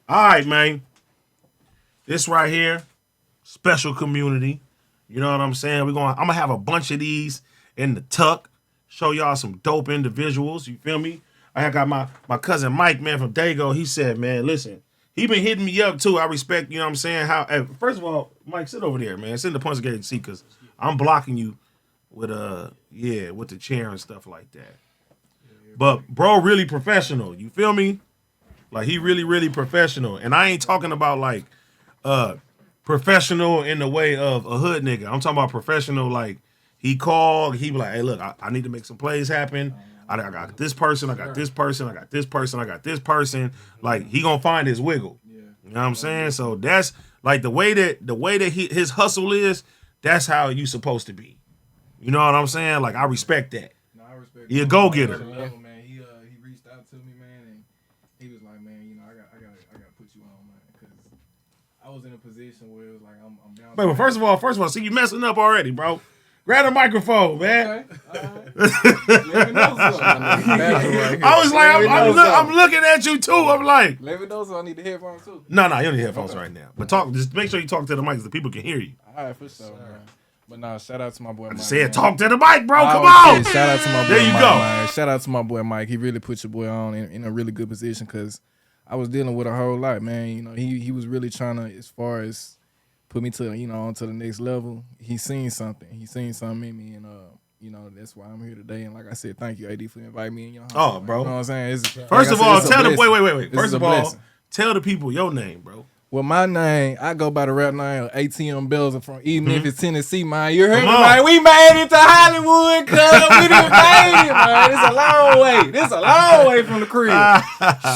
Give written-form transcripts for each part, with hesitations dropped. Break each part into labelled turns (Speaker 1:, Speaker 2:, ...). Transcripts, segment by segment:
Speaker 1: All right, man. This right here, special community. You know what I'm saying? I'm gonna have a bunch of these in the tuck. Show y'all some dope individuals. You feel me? I got my cousin Mike, man, from Dago. He said, man, listen, he been hitting me up too. I respect, you know what I'm saying? First of all, Mike, sit over there, man. Sit in the punch gate seat, because I'm blocking you with with the chair and stuff like that. But bro, really professional. You feel me? Like he really, really professional. And I ain't talking about like professional in the way of a hood nigga. I'm talking about professional like he called, he be like, hey, look, I need to make some plays happen. I got this person, I got this person, I got this person, I got this person. Like he gonna find his wiggle. You know what I'm saying? So that's like the way that his hustle is, that's how you supposed to be. You know what I'm saying? Like I respect that.
Speaker 2: No, I respect.
Speaker 1: He a go getter.
Speaker 2: Man, he reached out to me, man, and he was like, man, you know, I got put you on, man, because I was in a position where it was like I'm down.
Speaker 1: Wait, well, first of all, see you messing up already, bro. Grab the microphone, man.
Speaker 2: Okay. Let me know something.
Speaker 1: I was like, I'm looking at you too. I'm like,
Speaker 2: let me know so I need the headphones too.
Speaker 1: No, you don't need headphones right now. But just make sure you talk to the mic so people can hear you.
Speaker 2: All right, for sure, man. But nah, shout out to my boy Mike.
Speaker 1: Said talk to the mic, bro. Come on.
Speaker 2: Shout out to my boy
Speaker 1: there you
Speaker 2: Mike,
Speaker 1: go.
Speaker 2: Man. Shout out to my boy Mike. He really put your boy on in a really good position, because I was dealing with a whole lot, man. You know, he was really trying to, as far as put me to, you know, onto the next level. He seen something. He seen something in me, and you know, that's why I'm here today. And like I said, thank you, AD, for inviting me in your home.
Speaker 1: Oh, bro.
Speaker 2: You know what I'm saying?
Speaker 1: First of all, tell them. Wait. First of all, tell the people your name, bro.
Speaker 2: Well, my name, I go by the rap name of ATM Bells. I'm from East Memphis, Tennessee, man. You heard me, man? We made it to Hollywood, cuz. We done made it, man. It's a long way. This a long way from the crib.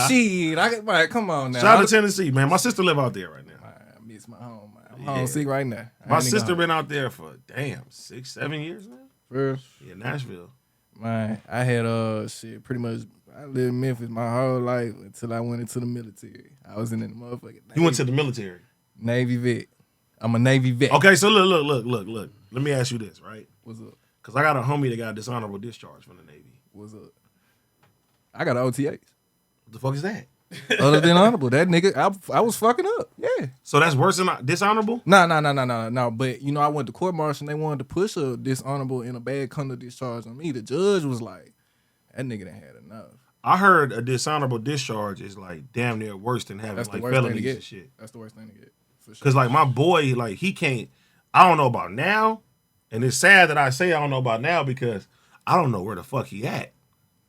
Speaker 2: Shit. Man, come on now.
Speaker 1: Shout out to Tennessee, man. My sister live out there right now.
Speaker 2: I miss my home, man. I'm homesick right now.
Speaker 1: My sister been out there for, 6-7 years now.
Speaker 2: For
Speaker 1: Yeah, Nashville.
Speaker 2: Man, I had, pretty much, I lived in Memphis my whole life until I went into the military. I was in the motherfucking Navy.
Speaker 1: You went to the military?
Speaker 2: Navy vet. I'm a Navy vet.
Speaker 1: Okay, so look. Let me ask you this, right?
Speaker 2: What's up?
Speaker 1: Because I got a homie that got a dishonorable discharge from the Navy.
Speaker 2: What's up? I got an OTAs.
Speaker 1: What the fuck is that?
Speaker 2: Other than honorable. That nigga, I was fucking up. Yeah.
Speaker 1: So that's worse than dishonorable?
Speaker 2: No. But, you know, I went to court martial and they wanted to push a dishonorable and a bad conduct discharge on me. The judge was like, that nigga done had enough.
Speaker 1: I heard a dishonorable discharge is like damn near worse than having like felonies and shit.
Speaker 2: That's the worst thing to get. For sure.
Speaker 1: Because like my boy, like he can't, I don't know about now. And it's sad that I say I don't know about now because I don't know where the fuck he at.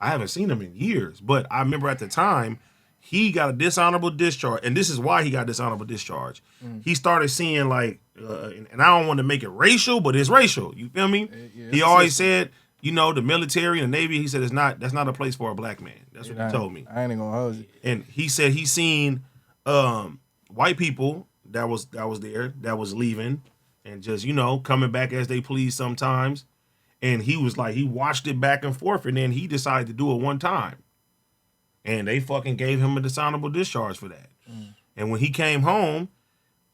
Speaker 1: I haven't seen him in years. But I remember at the time, he got a dishonorable discharge. And this is why he got dishonorable discharge. He started seeing like, and I don't want to make it racial, but it's racial. You feel me? Yeah, he always said, you know, the military and the Navy, he said that's not a place for a black man. That's what he told me.
Speaker 2: I ain't gonna hold you.
Speaker 1: And he said he seen white people that was there, that was leaving and just, you know, coming back as they please sometimes. And he was like, he watched it back and forth, and then he decided to do it one time. And they fucking gave him a dishonorable discharge for that. And when he came home,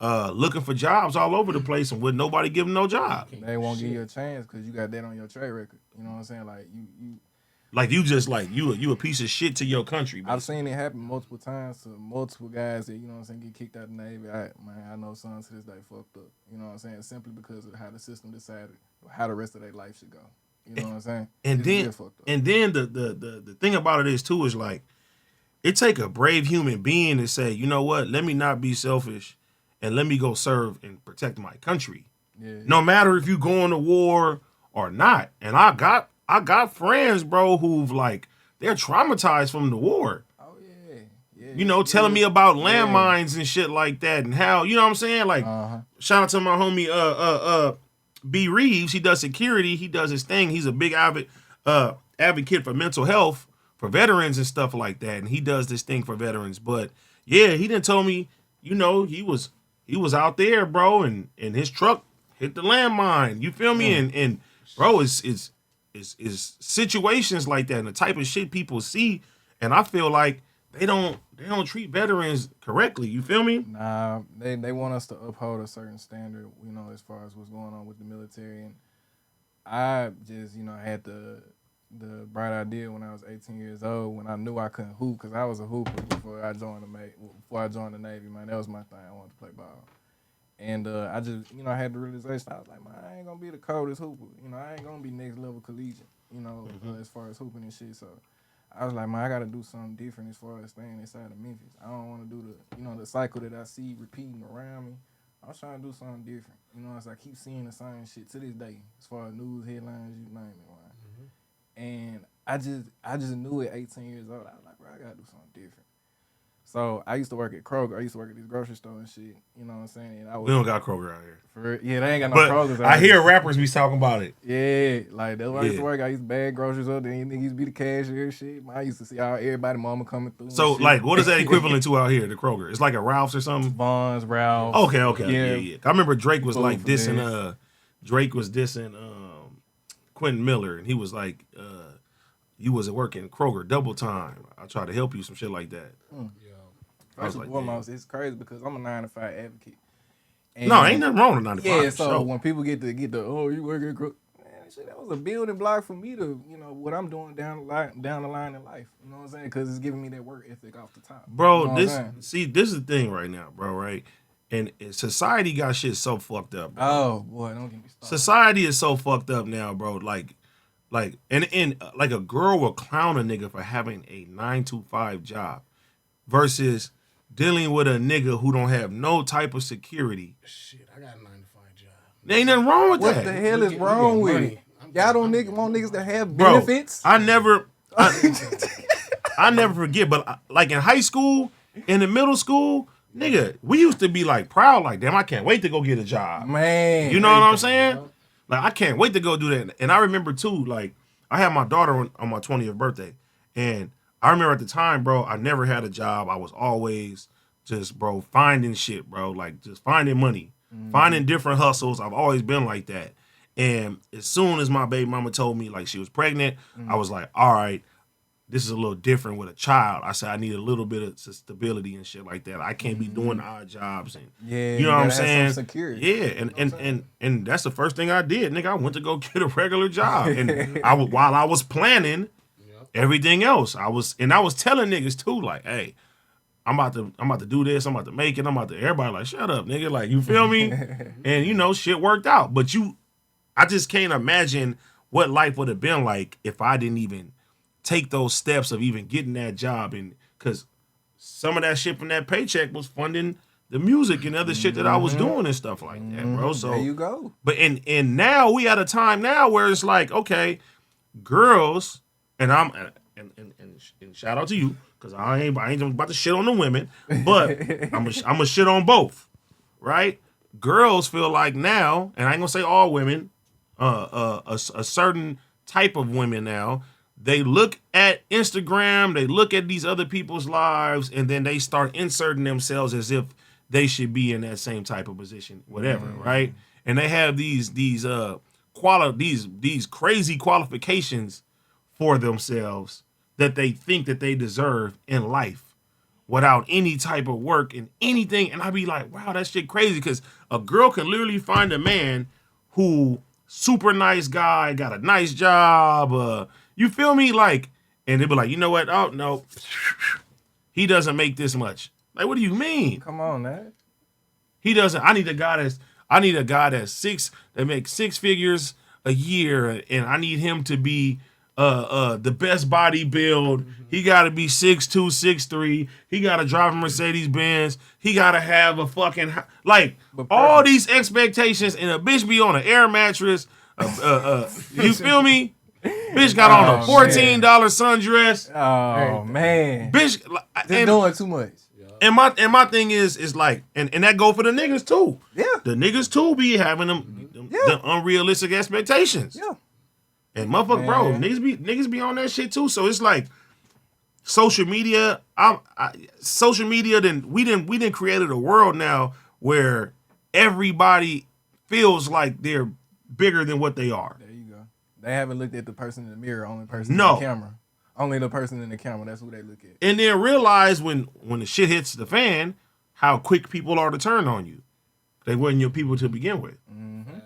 Speaker 1: looking for jobs all over the place and would nobody give him no job.
Speaker 2: They won't give you a chance because you got that on your track record. You know what I'm saying? Like
Speaker 1: you a piece of shit to your country. Basically.
Speaker 2: I've seen it happen multiple times to multiple guys that, you know what I'm saying, get kicked out of the Navy. I know some to this day fucked up. You know what I'm saying? Simply because of how the system decided how the rest of their life should go. You know what I'm saying?
Speaker 1: And then the thing about it is too is like it take a brave human being to say, you know what, let me not be selfish and let me go serve and protect my country. Yeah. No matter if you going to war or not. And I got friends, bro, who've like they're traumatized from the war.
Speaker 2: Oh yeah.
Speaker 1: You know, telling me about landmines and shit like that and how, you know what I'm saying? Like shout out to my homie B Reeves. He does security, he does his thing. He's a big advocate for mental health for veterans and stuff like that. And he does this thing for veterans. But yeah, he done told me, you know, he was out there, bro, and his truck hit the landmine. You feel me? And bro, it's situations like that and the type of shit people see, and I feel like they don't treat veterans correctly. You feel me?
Speaker 2: Nah, they want us to uphold a certain standard, you know, as far as what's going on with the military. And I just, you know, had to the bright idea when I was 18 years old, when I knew I couldn't hoop, because I was a hooper before I joined the Navy, man. That was my thing. I wanted to play ball. And I just, I had the realization. I was like, man, I ain't going to be the coldest hooper. I ain't going to be next level collegiate, as far as hooping and shit. So I was like, man, I got to do something different as far as staying inside of Memphis. I don't want to do the cycle that I see repeating around me. I was trying to do something different. As I keep seeing the same shit to this day, as far as news headlines, you name it, man. And I just knew at 18 years old, I was like, bro, I gotta do something different. So I used to work at Kroger. I used to work at this grocery store and shit. You know what I'm saying? And
Speaker 1: we don't got Kroger out here.
Speaker 2: Yeah, they ain't got no
Speaker 1: but
Speaker 2: Krogers out
Speaker 1: I
Speaker 2: here.
Speaker 1: hear rappers be talking about it.
Speaker 2: Yeah, like that's where I used to work. I used to bag groceries up. Then niggas used to be the cashier and shit. I used to see everybody mama coming through.
Speaker 1: So like, what is that equivalent to out here, the Kroger? It's like a Ralph's or something?
Speaker 2: Vons, Ralph's.
Speaker 1: Okay. Yeah. I remember Drake was like dissing, Quentin Miller, and he was like, you wasn't working Kroger double time. I tried to help you, some shit like that.
Speaker 2: Yeah. First and foremost, it's crazy because I'm a 9-to-5 advocate. And
Speaker 1: no, ain't nothing wrong with 9 to 5.
Speaker 2: Yeah, so when people get the you work at Kroger, man, shit, that was a building block for me to, what I'm doing down the line in life. You know what I'm saying? Because it's giving me that work ethic off the top.
Speaker 1: Bro, this is the thing right now, bro, right? And society got shit so fucked up, bro.
Speaker 2: Oh, boy, don't get me started.
Speaker 1: Society is so fucked up now, bro. Like a girl will clown a nigga for having a 9-to-5 job versus dealing with a nigga who don't have no type of security.
Speaker 3: Shit, I got a 9-to-5 job.
Speaker 1: There ain't nothing wrong with that.
Speaker 2: What the hell is wrong with it? Y'all don't want niggas that have benefits?
Speaker 1: Bro, I never forget, but like in high school, in the middle school, nigga, we used to be like proud, like, damn, I can't wait to go get a job.
Speaker 2: Man.
Speaker 1: You know what I'm saying? Like, I can't wait to go do that. And I remember too, like, I had my daughter on my 20th birthday. And I remember at the time, bro, I never had a job. I was always just, bro, finding shit, bro. Like, just finding money, finding different hustles. I've always been like that. And as soon as my baby mama told me, like, she was pregnant, I was like, all right, this is a little different with a child. I said, I need a little bit of stability and shit like that. I can't be doing odd jobs. And you know what I'm saying?
Speaker 2: Security.
Speaker 1: Yeah, and that's the first thing I did, nigga. I went to go get a regular job. And while I was planning everything else, I was telling niggas too, like, hey, I'm about to do this, I'm about to make it, everybody like, shut up, nigga. Like, you feel me? And shit worked out. But I just can't imagine what life would have been like if I didn't even take those steps of even getting that job. And because some of that shit from that paycheck was funding the music and other shit that I was doing and stuff like that, bro. So
Speaker 2: there you go.
Speaker 1: But and now we at a time now where it's like, okay, girls, and shout out to you, because I ain't about to shit on the women, but I'm a shit on both, right? Girls feel like now, and I ain't gonna say all women, a certain type of women now, they look at Instagram, they look at these other people's lives, and then they start inserting themselves as if they should be in that same type of position, whatever, right? And they have these crazy qualifications for themselves that they think that they deserve in life without any type of work and anything. And I be like, wow, that shit crazy, because a girl can literally find a man who super nice guy, got a nice job, you feel me? Like, and they be like, you know what? Oh, no. He doesn't make this much. Like, what do you mean?
Speaker 2: Come on, man.
Speaker 1: He doesn't. I need a guy that makes 6 figures a year, and I need him to be the best body build. He got to be 6'2", 6'3". He got to drive a Mercedes Benz. He got to have a fucking all these expectations, and a bitch be on an air mattress. You feel me? Bitch got on a $14 sundress.
Speaker 2: Oh man,
Speaker 1: bitch,
Speaker 2: they're doing too much.
Speaker 1: And my thing is like, and that go for the niggas too.
Speaker 2: Yeah,
Speaker 1: the niggas too be having them unrealistic expectations.
Speaker 2: Yeah,
Speaker 1: and motherfucker, bro, niggas be on that shit too. So it's like social media. Social media. We didn't created a world now where everybody feels like they're bigger than what they are.
Speaker 2: There you go. They haven't looked at the person in the mirror, only person in the camera. Only the person in the camera, that's who they look at.
Speaker 1: And then realize when the shit hits the fan, how quick people are to turn on you. They wasn't your people to begin with.
Speaker 2: Mm-hmm.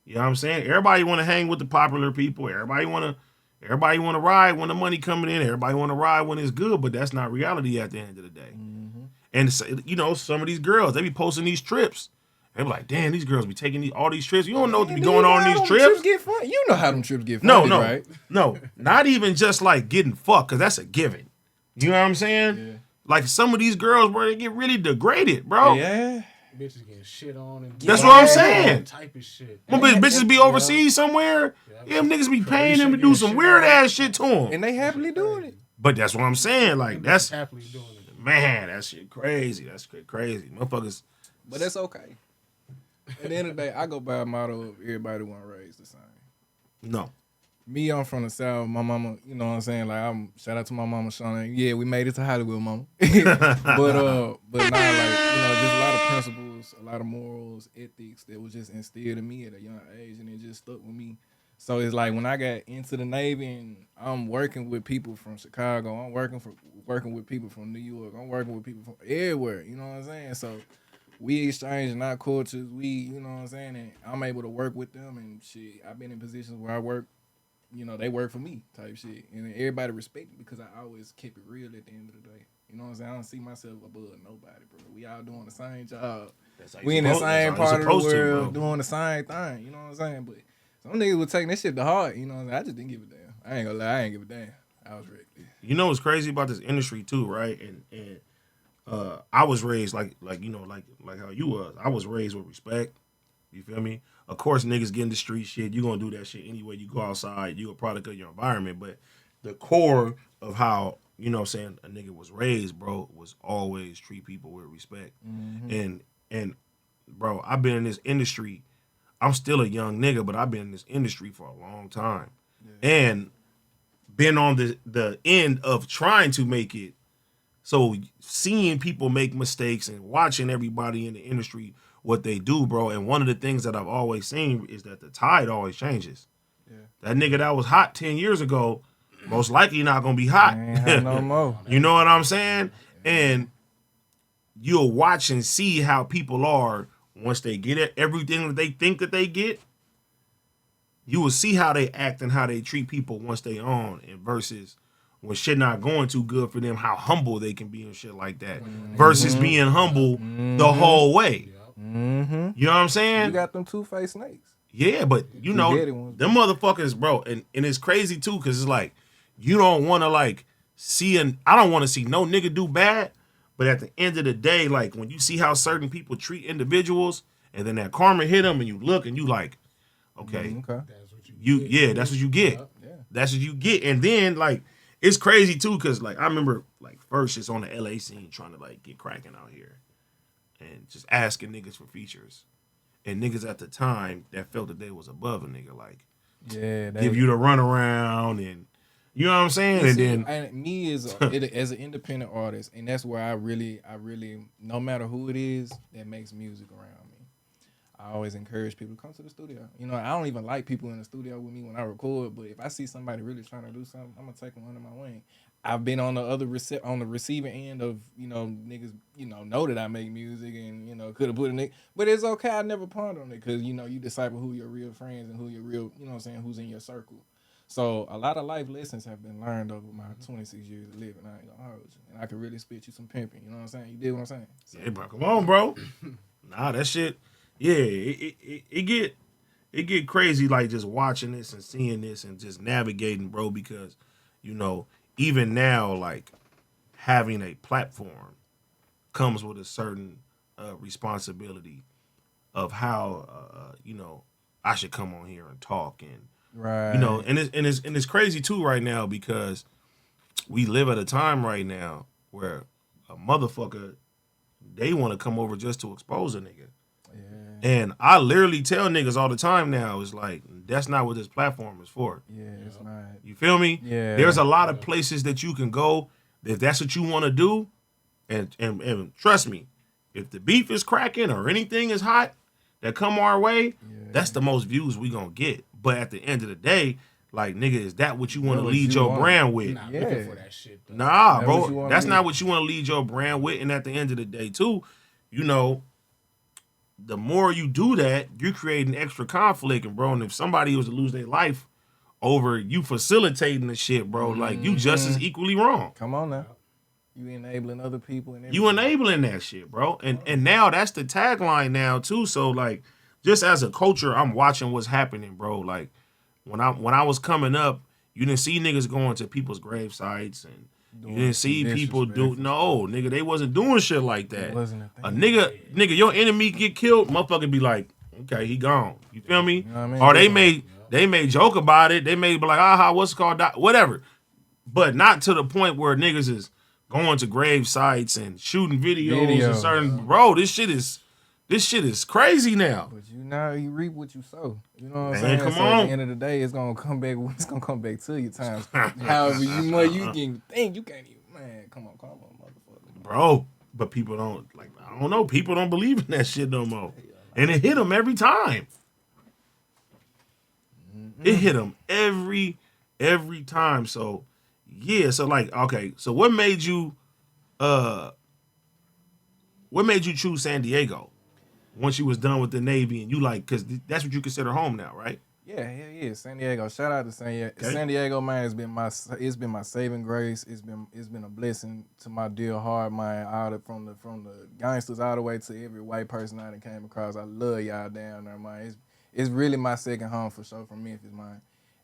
Speaker 1: You know what I'm saying? Everybody want to hang with the popular people. Everybody want to, Everybody want to ride when the money coming in. Everybody want to ride when it's good, but that's not reality at the end of the day. Mm-hmm. And you know, some of these girls, they be posting these trips. They be like, damn, these girls be taking all these trips. You don't know what to be going on these trips.
Speaker 2: You know how them trips get funded, right?
Speaker 1: No, not even just like getting fucked, because that's a given. You know what I'm saying? Yeah. Like some of these girls, bro, they get really degraded, bro.
Speaker 2: Yeah.
Speaker 3: Bitches getting shit on. And
Speaker 1: that's what I'm saying.
Speaker 3: Type of shit.
Speaker 1: When bitches be overseas somewhere, them niggas be paying them to do some weird ass shit to them.
Speaker 2: And they happily doing it.
Speaker 1: But that's what I'm saying. Like, that's
Speaker 3: happily doing it.
Speaker 1: Man, that shit crazy. That's crazy. Motherfuckers.
Speaker 2: But that's okay. At the end of the day, I go by a motto of everybody want to raise the same.
Speaker 1: No.
Speaker 2: Me, I'm from the South. My mama, you know what I'm saying? Like, shout out to my mama, Shauna. Yeah, we made it to Hollywood, mama. but nah, like, you know, just a lot of principles, a lot of morals, ethics that was just instilled in me at a young age, and it just stuck with me. So it's like when I got into the Navy and I'm working with people from Chicago, I'm working with people from New York, I'm working with people from everywhere, you know what I'm saying? So we exchanging our cultures, you know what I'm saying? And I'm able to work with them and shit. I've been in positions where I work, you know, they work for me type shit. And everybody respect me because I always keep it real at the end of the day. You know what I'm saying? I don't see myself above nobody, bro. We all doing the same job. We in the same part of the world doing the same thing. You know what I'm saying? But some niggas would take that shit to heart. You know what I'm saying? I just didn't give a damn. I ain't gonna lie. I ain't give a damn. I was ready.
Speaker 1: You know what's crazy about this industry too, right? And I was raised like you know, like how you was. I was raised with respect. You feel me? Of course, niggas get in the street shit. You gonna do that shit anyway. You go outside. You a product of your environment. But the core of how, you know what I'm saying, a nigga was raised, bro, was always treat people with respect. Mm-hmm. And bro, I've been in this industry. I'm still a young nigga, but I've been in this industry for a long time. Yeah. And been on the end of trying to make it. So seeing people make mistakes and watching everybody in the industry what they do, bro. And one of the things that I've always seen is that the tide always changes. Yeah. That nigga that was hot 10 years ago, most likely not gonna be hot.
Speaker 2: No more.
Speaker 1: You know what I'm saying? And you'll watch and see how people are once they get it, everything that they think that they get. You will see how they act and how they treat people once they on, and versus when shit not going too good for them, how humble they can be and shit like that. Mm-hmm. Versus being humble the whole way. Mm-hmm. You know what I'm saying?
Speaker 2: You got them two-faced snakes.
Speaker 1: Yeah, but you know, them motherfuckers, bro, and it's crazy too, because it's like, you don't want to like I don't want to see no nigga do bad, but at the end of the day, like when you see how certain people treat individuals, and then that karma hit them, and you look and you like, okay,
Speaker 3: that's what you get.
Speaker 1: That's what you get.
Speaker 2: Yeah.
Speaker 1: That's what you get. And then like, it's crazy too, because like I remember like first it's on the LA scene trying to like get cracking out here. And just asking niggas for features. And niggas at the time that felt that they was above a nigga, like, give you the runaround, and you know what I'm saying?
Speaker 2: And me as an independent artist, and that's where I really, no matter who it is that makes music around me, I always encourage people to come to the studio. You know, I don't even like people in the studio with me when I record, but if I see somebody really trying to do something, I'm gonna take them under my wing. I've been on the other on the receiving end of, you know, niggas, you know that I make music and, you know, could have put a nigga, but it's okay. I never ponder on it because, you know, you decipher who your real friends and who your real, you know what I'm saying, who's in your circle. So a lot of life lessons have been learned over my 26 years of living. I ain't gonna hold you. And I can really spit you some pimping, you know what I'm saying? You did what I'm saying? So,
Speaker 1: yeah, bro, come on, bro. Nah, that shit, yeah, it get crazy, like just watching this and seeing this and just navigating, bro, because, you know, even now, like, having a platform comes with a certain responsibility of how, you know, I should come on here and talk, and
Speaker 2: right,
Speaker 1: you know, and it's crazy too right now because we live at a time right now where a motherfucker, they want to come over just to expose a nigga. Yeah. And I literally tell niggas all the time now, it's like, that's not what this platform is for.
Speaker 2: Yeah, it's not.
Speaker 1: You feel me?
Speaker 2: Yeah.
Speaker 1: There's a lot of places that you can go if that's what you want to do. And trust me, if the beef is cracking or anything is hot that come our way, that's the most views we gonna get. But at the end of the day, like, nigga, is that what you want to lead your brand with?
Speaker 3: Not looking for that shit, though.
Speaker 1: Nah, bro. That's not what you want to lead your brand with. And at the end of the day, too, you know, the more you do that, you're creating extra conflict. And, bro, and if somebody was to lose their life over you facilitating the shit, bro. Like you just as equally wrong.
Speaker 2: Come on now. You enabling other people and
Speaker 1: You enabling that shit, bro. And now that's the tagline now too. So like, just as a culture, I'm watching what's happening, bro. Like when I was coming up, you didn't see niggas going to people's grave sites and you didn't see people nigga, they wasn't doing shit like that.
Speaker 2: It wasn't
Speaker 1: a nigga, your enemy get killed, motherfucker be like, okay, he gone. You feel me?
Speaker 2: You know what I mean?
Speaker 1: Or they may joke about it. They may be like, what's it called? Whatever. But not to the point where niggas is going to grave sites and shooting videos and certain bro, this shit is crazy now.
Speaker 2: But you reap what you sow. You know what I'm
Speaker 1: Man,
Speaker 2: saying?
Speaker 1: come on.
Speaker 2: At the end of the day, it's gonna come back. It's gonna come back to you times. However you can think, you can't even. Man, come on, motherfucker.
Speaker 1: Bro, but people don't like. I don't know. People don't believe in that shit no more, and it hit them every time. It hit them every time. So yeah. So like, okay. So what made you choose San Diego once you was done with the Navy and you like, because that's what you consider home now, right?
Speaker 2: Yeah. San Diego. Shout out to San Diego. Okay. San Diego, man, it's been my saving grace. It's been a blessing to my dear heart, man. From the gangsters all the way to every white person I done came across. I love y'all down there, man. It's really my second home for sure from Memphis, man.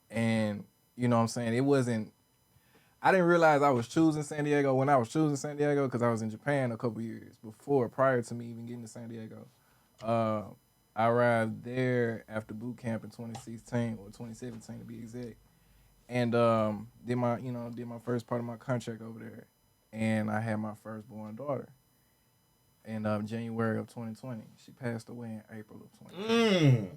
Speaker 2: And you know what I'm saying? I didn't realize I was choosing San Diego when I was choosing San Diego because I was in Japan a couple years prior to me even getting to San Diego. I arrived there after boot camp in 2016 or 2017 to be exact, and did my first part of my contract over there, and I had my firstborn daughter in January of 2020. She passed away in April of 2020.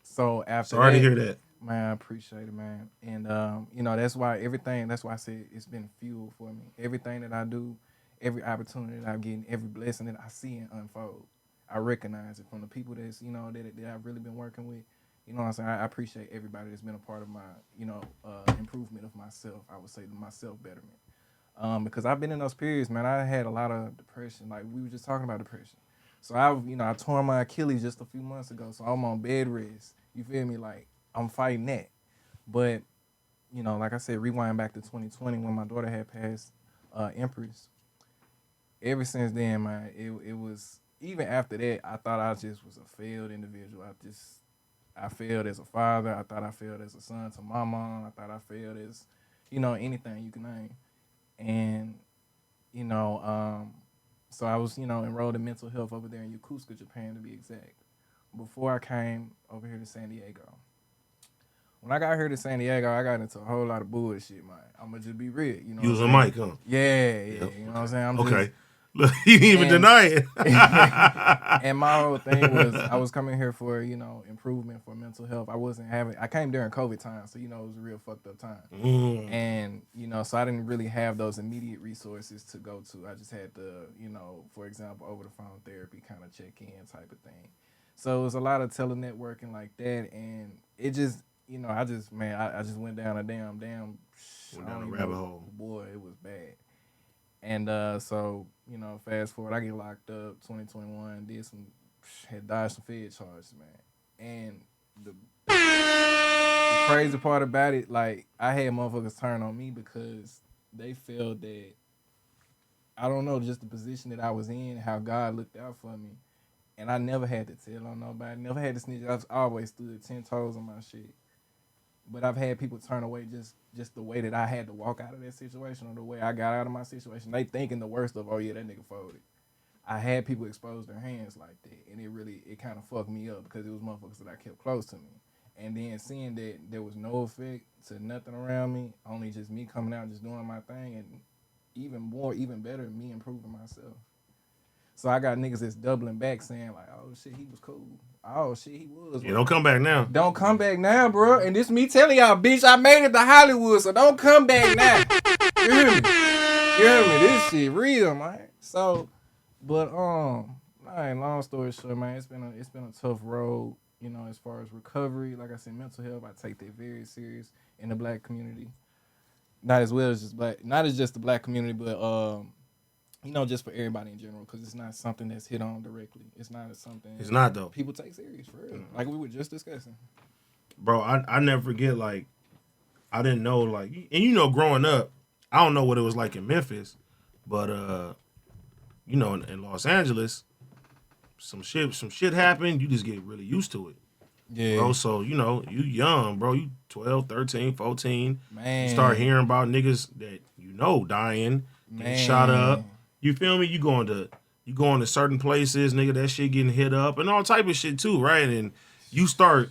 Speaker 2: So after
Speaker 1: sorry to hear that.
Speaker 2: Man, I appreciate it, man. And that's why I said it's been fuel for me. Everything that I do, every opportunity that I get, every blessing that I see it unfold, I recognize it from the people that's, that I've really been working with. You know what I'm saying? I appreciate everybody that's been a part of my, improvement of myself. I would say my self-betterment. Because I've been in those periods, man. I had a lot of depression. Like we were just talking about depression. So I tore my Achilles just a few months ago. So I'm on bed rest. You feel me? Like I'm fighting that. But, like I said, rewind back to 2020 when my daughter had passed Empress. Ever since then, man, it was, even after that, I thought I just was a failed individual. I failed as a father. I thought I failed as a son to my mom. I thought I failed as, anything you can name. And, so I was, enrolled in mental health over there in Yokosuka, Japan, to be exact, before I came over here to San Diego. When I got here to San Diego, I got into a whole lot of bullshit, man. I'm going to just be real.
Speaker 1: You was a mic, huh?
Speaker 2: Yeah. You know what I'm saying?
Speaker 1: Okay. Look, he didn't even deny it.
Speaker 2: And my whole thing was I was coming here for, improvement for mental health. I came during COVID time, so, it was a real fucked up time. And, so I didn't really have those immediate resources to go to. I just had to, for example, over the phone therapy kind of check in type of thing. So it was a lot of telenetworking like that. And it just, I just went down a damn
Speaker 1: went down a rabbit hole.
Speaker 2: Boy, it was bad. And so, fast forward, I get locked up 2021, had dodged some Fed charges, man. And the crazy part about it, like, I had motherfuckers turn on me because they felt that, I don't know, just the position that I was in, how God looked out for me. And I never had to tell on nobody, never had to snitch. I've always stood 10 toes on my shit. But I've had people turn away just the way that I had to walk out of that situation or the way I got out of my situation. They thinking the worst of, oh yeah, that nigga folded. I had people expose their hands like that, and it kind of fucked me up because it was motherfuckers that I kept close to me. And then seeing that there was no effect to nothing around me, only just me coming out and just doing my thing, and even better, me improving myself. So I got niggas that's doubling back saying like, oh shit, he was cool. Oh shit, he was.
Speaker 1: Yeah, don't come back now.
Speaker 2: Don't come back now, bro. And this me telling y'all, bitch, I made it to Hollywood, so don't come back now. You hear me? You hear me? This shit real, man. So, but long story short, man, it's been a tough road, as far as recovery. Like I said, mental health, I take that very serious in the black community. Not as just the black community, but just for everybody in general, because it's not something that's hit on directly. It's not something.
Speaker 1: It's not though.
Speaker 2: People take serious for real, like we were just discussing.
Speaker 1: bro, I never forget, like, I didn't know, like, and you know, growing up, I don't know what it was like in Memphis, but you know, in Los Angeles, some shit happened, you just get really used to it.
Speaker 2: Yeah.
Speaker 1: Bro, so, you know, you young, bro, you 12, 13, 14.
Speaker 2: Man.
Speaker 1: You start hearing about niggas that you know dying, getting shot up. You feel me? You going to certain places, nigga, that shit getting hit up and all type of shit too, right? And you start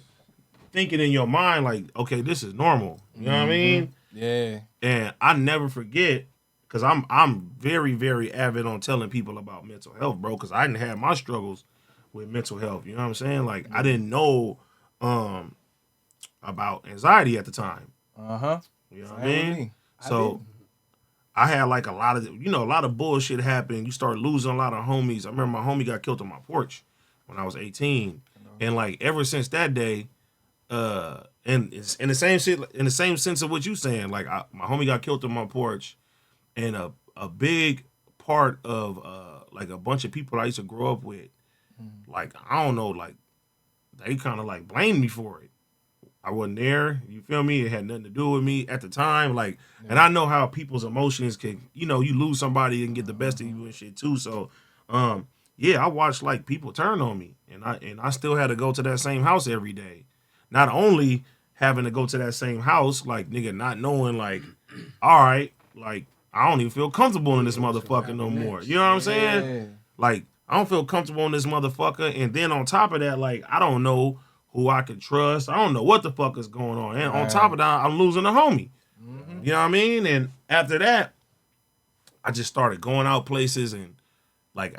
Speaker 1: thinking in your mind like, okay, this is normal. You know what I mean?
Speaker 2: Yeah.
Speaker 1: And I never forget, because I'm very, very avid on telling people about mental health, bro, because I didn't have my struggles with mental health. You know what I'm saying? Like, I didn't know about anxiety at the time.
Speaker 2: Uh-huh.
Speaker 1: You know what I mean? So I had like a lot of bullshit happen. You start losing a lot of homies. I remember my homie got killed on my porch when I was 18. And like ever since that day, and it's in the same shit, in the same sense of what you saying, like my homie got killed on my porch, and a big part of like a bunch of people I used to grow up with, like I don't know, like they kind of like blamed me for it. I wasn't there. You feel me? It had nothing to do with me at the time. Like, and I know how people's emotions can, you know, you lose somebody and get the best of you and shit too. So, yeah, I watched like people turn on me, and I still had to go to that same house every day. Not only having to go to that same house, like nigga, not knowing like, all right, like I don't even feel comfortable in this motherfucker no more. You know what I'm saying? Like I don't feel comfortable in this motherfucker, and then on top of that, like I don't know who I can trust. I don't know what the fuck is going on. And on top of that, I'm losing a homie. Mm-hmm. You know what I mean? And after that, I just started going out places, and like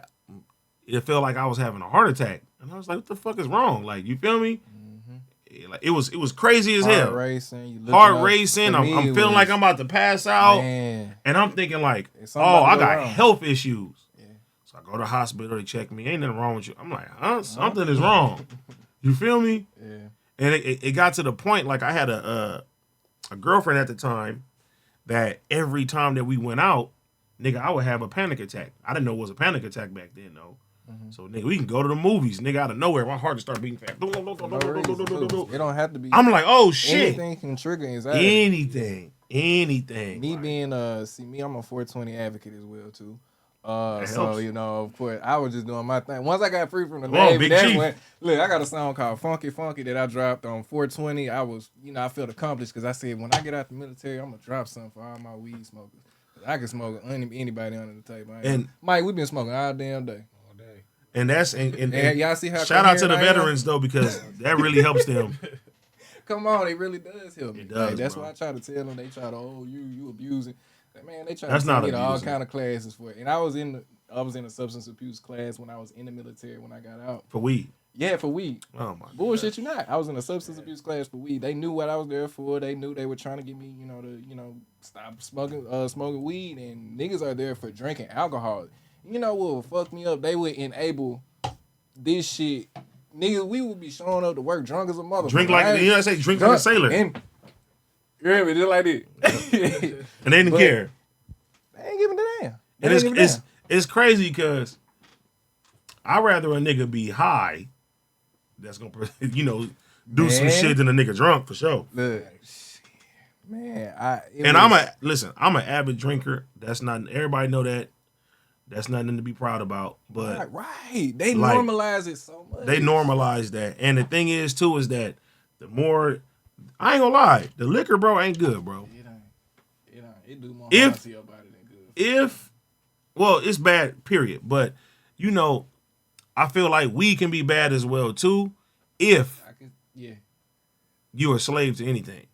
Speaker 1: it felt like I was having a heart attack. And I was like, what the fuck is wrong? Like, you feel me? Mm-hmm. Like it was crazy as hell. Heart racing. I'm feeling like I'm about to pass out. Man. And I'm thinking like, oh, I got health issues. Yeah. So I go to the hospital, they check me. Ain't nothing wrong with you. I'm like, huh? Something is wrong. You feel me? Yeah. And it got to the point, like I had a girlfriend at the time that every time that we went out, nigga, I would have a panic attack. I didn't know it was a panic attack back then, though. Mm-hmm. So, nigga, we can go to the movies. Nigga, out of nowhere, my heart just start beating fast.
Speaker 2: It don't have to be.
Speaker 1: I'm like, oh, shit.
Speaker 2: Anything can trigger anxiety.
Speaker 1: Anything.
Speaker 2: Me being, me, I'm a 420 advocate as well, too. So, you know, of course, I was just doing my thing. Once I got free from the Navy, that's when, look, I got a song called Funky Funky that I dropped on 420. I was, you know, I felt accomplished because I said, when I get out the military, I'm going to drop something for all my weed smokers. I can smoke anybody under the table. And Mike, we've been smoking all damn day. All day.
Speaker 1: And that's, and
Speaker 2: y'all see how
Speaker 1: shout out to the veterans, though, because that really helps them.
Speaker 2: Come on, it really does help me.
Speaker 1: It does,
Speaker 2: like, that's
Speaker 1: bro.
Speaker 2: why I try to tell them. They try to, you abusing. Man, they try
Speaker 1: That's
Speaker 2: to send me
Speaker 1: not
Speaker 2: to all kind of classes for it. And I was in a substance abuse class when I was in the military when I got out.
Speaker 1: For weed?
Speaker 2: Yeah, for weed.
Speaker 1: Oh, my
Speaker 2: Bullshit,
Speaker 1: gosh.
Speaker 2: you not. I was in a substance abuse class for weed. They knew what I was there for. They knew they were trying to get me, to stop smoking weed. And niggas are there for drinking alcohol. You know what would fuck me up? They would enable this shit. Niggas, we would be showing up to work drunk as a motherfucker.
Speaker 1: Drink like, you know what I say? Drink like a sailor.
Speaker 2: And, you hear me? Just like this.
Speaker 1: And they didn't care.
Speaker 2: They ain't giving a damn.
Speaker 1: And it's crazy because I'd rather a nigga be high that's going to, do some shit than a nigga drunk for sure.
Speaker 2: Look, man,
Speaker 1: I'm an avid drinker. That's not, everybody know that. That's nothing to be proud about. But
Speaker 2: right. They normalize it so much.
Speaker 1: They normalize that. And the thing is, too, is that the more, I ain't gonna lie, the liquor, bro, ain't good, bro.
Speaker 2: It ain't. It do more harm to your body than good. Well, it's bad, period. But, I feel like weed can be bad as well, too, if you're a slave to anything.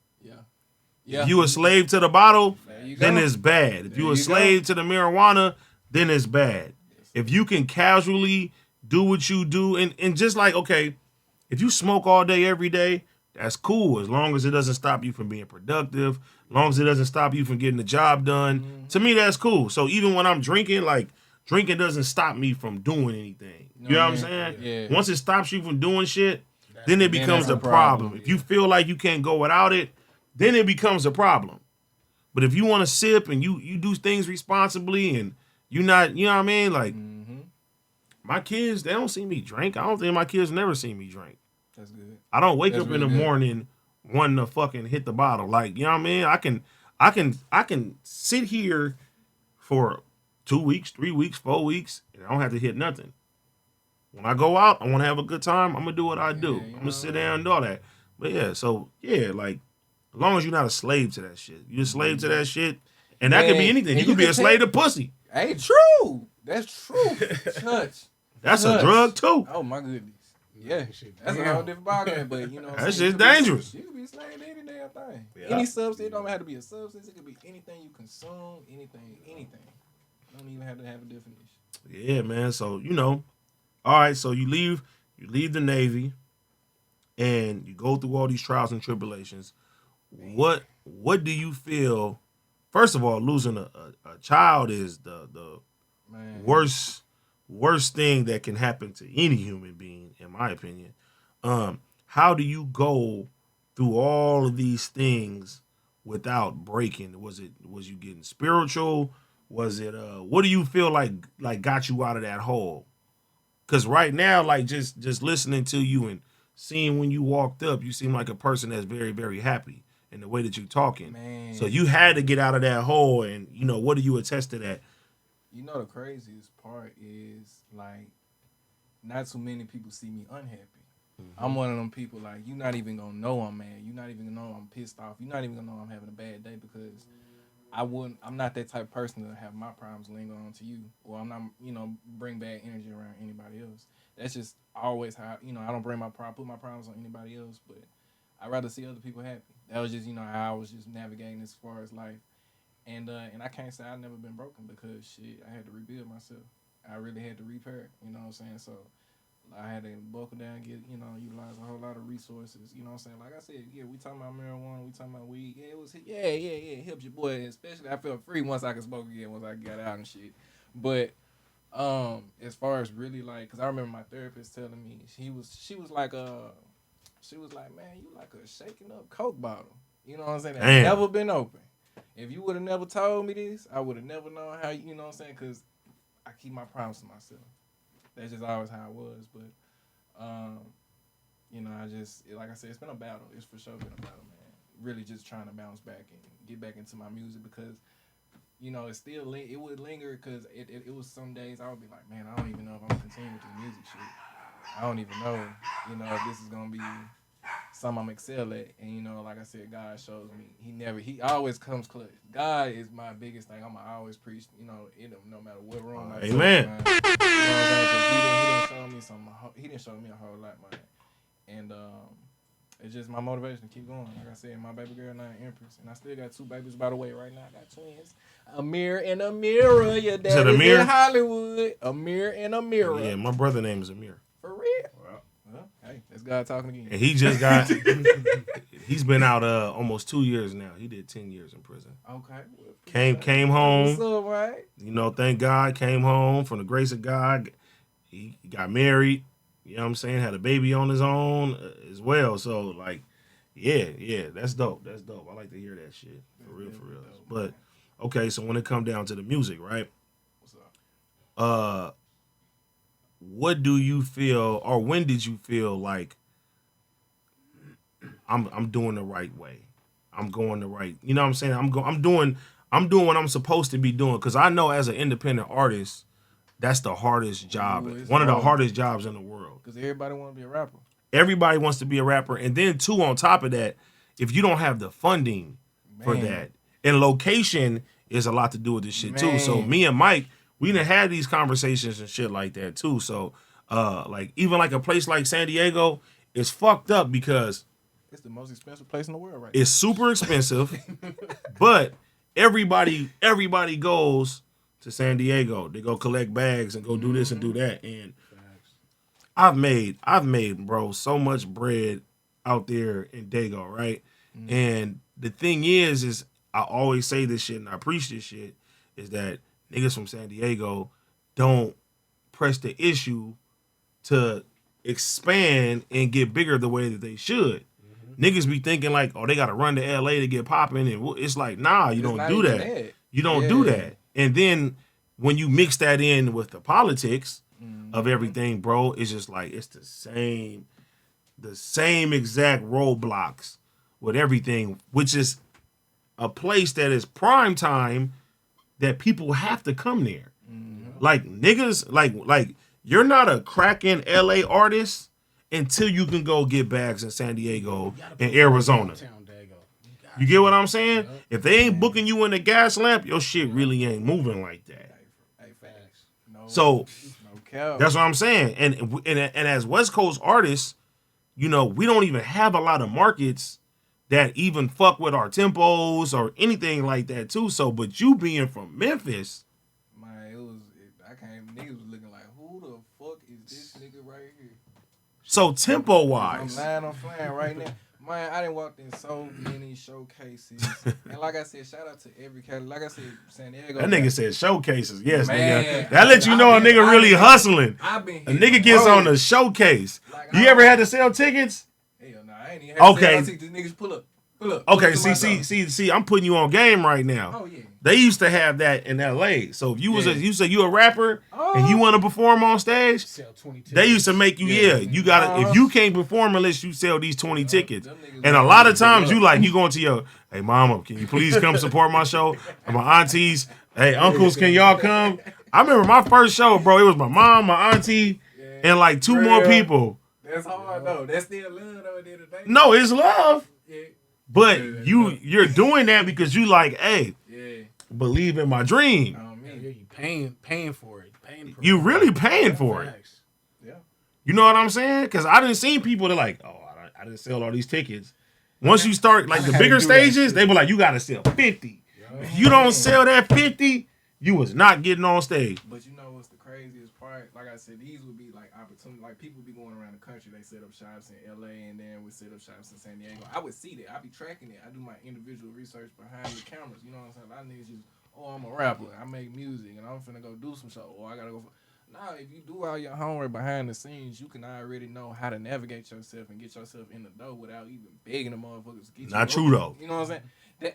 Speaker 2: Yeah. If you a slave to the bottle, then it's bad. If you a slave to the marijuana, then it's bad. If you can casually do what you do, and just like, okay, if you smoke all day, every day, that's cool, as long as it doesn't stop you from being productive, as long as it doesn't stop you from getting the job done. Mm-hmm. To me, that's cool. So even when I'm drinking, like, drinking doesn't stop me from doing anything. You know what I'm saying? Yeah. Once it stops you from doing shit, then it becomes a problem. If you feel like you can't go without it, then it becomes a problem. But if you want to sip and you do things responsibly and you not, you know what I mean? Like, my kids, they don't see me drink. I don't think my kids never see me drink. That's good.
Speaker 1: I don't wake up in the morning wanting to fucking hit the bottle. Like, you know what I mean? I can sit here for 2 weeks, 3 weeks, 4 weeks, and I don't have to hit nothing. When I go out, I want to have a good time. I'm gonna do what I do. I'm gonna sit down and do all that. But yeah, so yeah, like as long as you're not a slave to that shit, you're a slave to that shit, and that could be anything. You could be a slave to pussy.
Speaker 4: Hey, true. That's true. Touch.
Speaker 1: That's a drug too.
Speaker 4: Oh my goodness. Yeah, that's a whole different ballgame. But you know,
Speaker 1: that shit's dangerous.
Speaker 4: You can be a slave to any damn thing.
Speaker 1: Yeah.
Speaker 4: Any substance. It don't have to be a substance. It could be anything you consume. Anything. Don't even have to have a definition.
Speaker 1: Yeah, man. So you know, all right. So you leave the Navy, and you go through all these trials and tribulations. Man. What do you feel? First of all, losing a child is the worst thing that can happen to any human being, in my opinion. How do you go through all of these things without breaking? Was you getting spiritual? Was it what do you feel like got you out of that hole? Because right now, like just listening to you and seeing when you walked up, you seem like a person that's very, very happy in the way that you're talking. Man. So you had to get out of that hole, and you know, what do you attest to that?
Speaker 4: You know, the craziest part is like not too many people see me unhappy. Mm-hmm. I'm one of them people like you're not even gonna know I'm mad. You're not even gonna know I'm pissed off. You're not even gonna know I'm having a bad day because I'm not that type of person to have my problems linger on to you, or I'm not, you know, bring bad energy around anybody else. That's just always how, you know, I don't put my problems on anybody else, but I'd rather see other people happy. That was just, you know, how I was just navigating as far as life. And I can't say I've never been broken because shit, I had to rebuild myself. I really had to repair, you know what I'm saying? So I had to buckle down, utilize a whole lot of resources, you know what I'm saying? Like I said, yeah, we talking about marijuana, we talking about weed. Yeah, it helps your boy. Especially I felt free once I could smoke again, once I got out and shit. But as far as really like, cause I remember my therapist telling me, she was like, man, you like a shaking up Coke bottle. You know what I'm saying? That's never been open. If you would have never told me this, I would have never known how, you know what I'm saying? Because I keep my promise to myself. That's just always how it was. But, you know, like I said, it's been a battle. It's for sure been a battle, man. Really just trying to bounce back and get back into my music because, you know, it would linger because it was some days I would be like, man, I don't even know if I'm going to continue with this music shit. I don't even know, you know, if this is going to be something I'm excel at. And, you know, like I said, God shows me. He always comes clutch. God is my biggest thing. I'm always preach, you know, no matter what room I
Speaker 1: Amen.
Speaker 4: Man. You know what I'm saying? He didn't show me he didn't show me a whole lot, man. And it's just my motivation to keep going. Like I said, my baby girl now Empress. And I still got 2 babies, by the way, right now. I got twins. Amir and Amira. Your dad is in Hollywood. Amir and Amira.
Speaker 1: Yeah, my brother name is Amir.
Speaker 4: For real? Well, hey, that's God talking again.
Speaker 1: And he just got, he's been out almost 2 years now. He did 10 years in prison.
Speaker 4: Okay.
Speaker 1: Came home.
Speaker 4: What's up, right?
Speaker 1: You know, thank God, came home from the grace of God. He got married. You know what I'm saying? Had a baby on his own as well. So, like, yeah, that's dope. That's dope. I like to hear that shit. For real. Dope, but, okay, so when it come down to the music, right?
Speaker 4: What's up?
Speaker 1: What do you feel, or when did you feel like I'm doing the right way? I'm going the right, you know what I'm saying? I'm doing what I'm supposed to be doing, because I know as an independent artist, that's the hardest job. One of the hardest jobs in the world.
Speaker 4: Because everybody want to be a rapper.
Speaker 1: Everybody wants to be a rapper. And then, too, on top of that, if you don't have the funding for that, and location is a lot to do with this shit, too. So me and Mike, we done had these conversations and shit like that, too. So, like, even like a place like San Diego is fucked up because
Speaker 4: it's the most expensive place in the world right
Speaker 1: now. It's super expensive, but everybody goes to San Diego. They go collect bags and go do this and do that. And I've made, bro, so much bread out there in Dago, right? Mm-hmm. And the thing is I always say this shit and I preach this shit, is that niggas from San Diego don't press the issue to expand and get bigger the way that they should. Mm-hmm. Niggas be thinking like, oh, they got to run to LA to get popping. And it's like, nah, you don't do that. You don't do that. And then when you mix that in with the politics of everything, bro, it's just like, it's the same exact roadblocks with everything, which is a place that is prime time that people have to come there. Like niggas, like you're not a cracking LA artist until you can go get bags in San Diego and Arizona. You get what I'm saying? If they ain't booking you in the gas lamp, your shit really ain't moving like that. So that's what I'm saying. And as West Coast artists, you know, we don't even have a lot of markets that even fuck with our tempos or anything like that too. So, but you being from Memphis,
Speaker 4: niggas was looking like, who the fuck is this nigga right here?
Speaker 1: So tempo wise,
Speaker 4: I'm flying right now. Man, I done walked in so many showcases. And like I said, shout out to every cat. Like I said, San Diego.
Speaker 1: That nigga said showcases. Yes,
Speaker 4: man,
Speaker 1: nigga. That let you know a nigga really hustling.
Speaker 4: A
Speaker 1: nigga gets on the showcase. Like, you ever had to sell tickets?
Speaker 4: Hell no, I ain't even had to sell tickets. Niggas pull up.
Speaker 1: Okay, see, I'm putting you on game right now.
Speaker 4: Oh yeah.
Speaker 1: They used to have that in LA. So if you was you say you a rapper and you want to perform on stage, they used to make you you gotta if you can't perform unless you sell these 20 tickets. And a lot of times you going to your, hey mama, can you please come support my show? And my aunties, hey uncles, can y'all come? I remember my first show, bro. It was my mom, my auntie, and like two more people.
Speaker 4: That's hard though. That's still love though at the end of the day.
Speaker 1: No, it's love. Yeah. But you're doing that because you like, hey, believe in my dream.
Speaker 3: You paying for it.
Speaker 1: You really paying for it.
Speaker 4: Yeah.
Speaker 1: You know what I'm saying? Because I didn't see people that like, oh, I didn't sell all these tickets. Once you start like the bigger stages, they be like, you got to sell 50. If you don't sell that 50, you was not getting on stage.
Speaker 4: But you know what's the craziest part? Like I said, these would be like opportunity. Like people be going around the country. They set up shops in LA and then we set up shops in San Diego. I would see that. I be tracking it. I do my individual research behind the cameras. You know what I'm saying? A lot of niggas just, I'm a rapper. I make music and I'm finna go do some show. Or I gotta go. Nah, if you do all your homework behind the scenes, you can already know how to navigate yourself and get yourself in the door without even begging the motherfuckers to get you.
Speaker 1: Not true though.
Speaker 4: You know what I'm saying?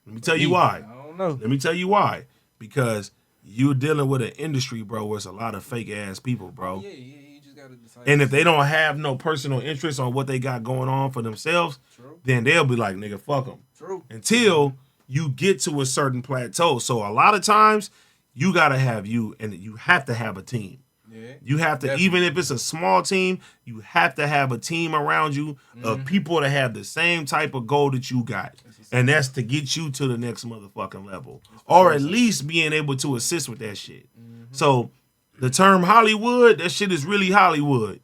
Speaker 1: Let me tell you why.
Speaker 4: I don't know.
Speaker 1: Let me tell you why. Because you're dealing with an industry, bro, where it's a lot of fake ass people, bro.
Speaker 4: Yeah, you just gotta decide.
Speaker 1: And if they don't have no personal interest on what they got going on for themselves, then they'll be like, nigga, fuck them.
Speaker 4: True.
Speaker 1: Until you get to a certain plateau. So a lot of times, you gotta have you, and you have to have a team.
Speaker 4: Yeah.
Speaker 1: You have to, even if it's a small team, you have to have a team around you of people that have the same type of goal that you got. And that's to get you to the next motherfucking level. Or at least being able to assist with that shit. So the term Hollywood, that shit is really Hollywood.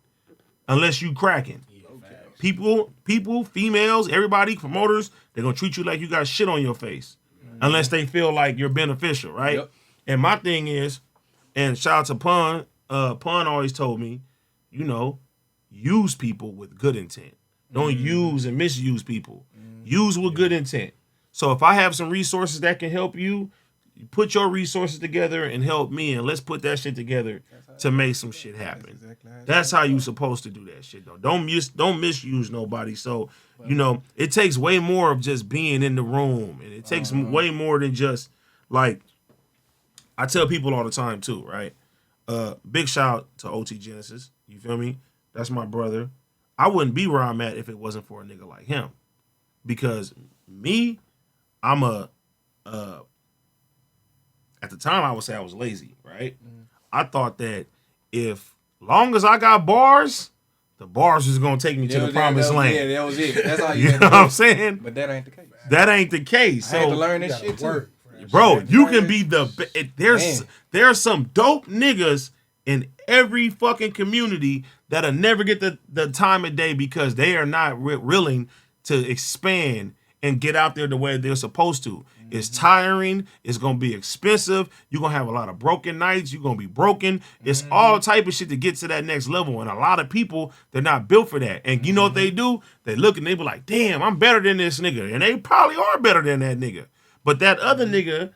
Speaker 1: Unless you cracking. People, females, everybody, promoters, they're gonna treat you like you got shit on your face. Unless they feel like you're beneficial, right? Yep. And my thing is, and shout out to Pun, Pun always told me, you know, use people with good intent. Don't use and misuse people. Use with good intent. So if I have some resources that can help you, put your resources together and help me, and let's put that shit together to make some shit happen. That's how you supposed to do that shit, though. Don't misuse nobody. So, you know, it takes way more of just being in the room, and it takes way more than just like, I tell people all the time too, right? Big shout out to OT Genesis. You feel me? That's my brother. I wouldn't be where I'm at if it wasn't for a nigga like him. Because me, I'm at the time I would say I was lazy, right? I thought that if long as I got bars, the bars was gonna take me to the promised land.
Speaker 4: Yeah, that was it. That's all
Speaker 1: you know what I'm saying?
Speaker 4: But that ain't the case.
Speaker 1: That ain't the case.
Speaker 4: I had to learn this shit too.
Speaker 1: Bro, you can be there's some dope niggas in every fucking community that'll never get the time of day because they are not willing to expand and get out there the way they're supposed to. It's tiring. It's going to be expensive. You're going to have a lot of broken nights. You're going to be broken. It's all type of shit to get to that next level. And a lot of people, they're not built for that. And you know what they do? They look and they be like, damn, I'm better than this nigga. And they probably are better than that nigga. But that other nigga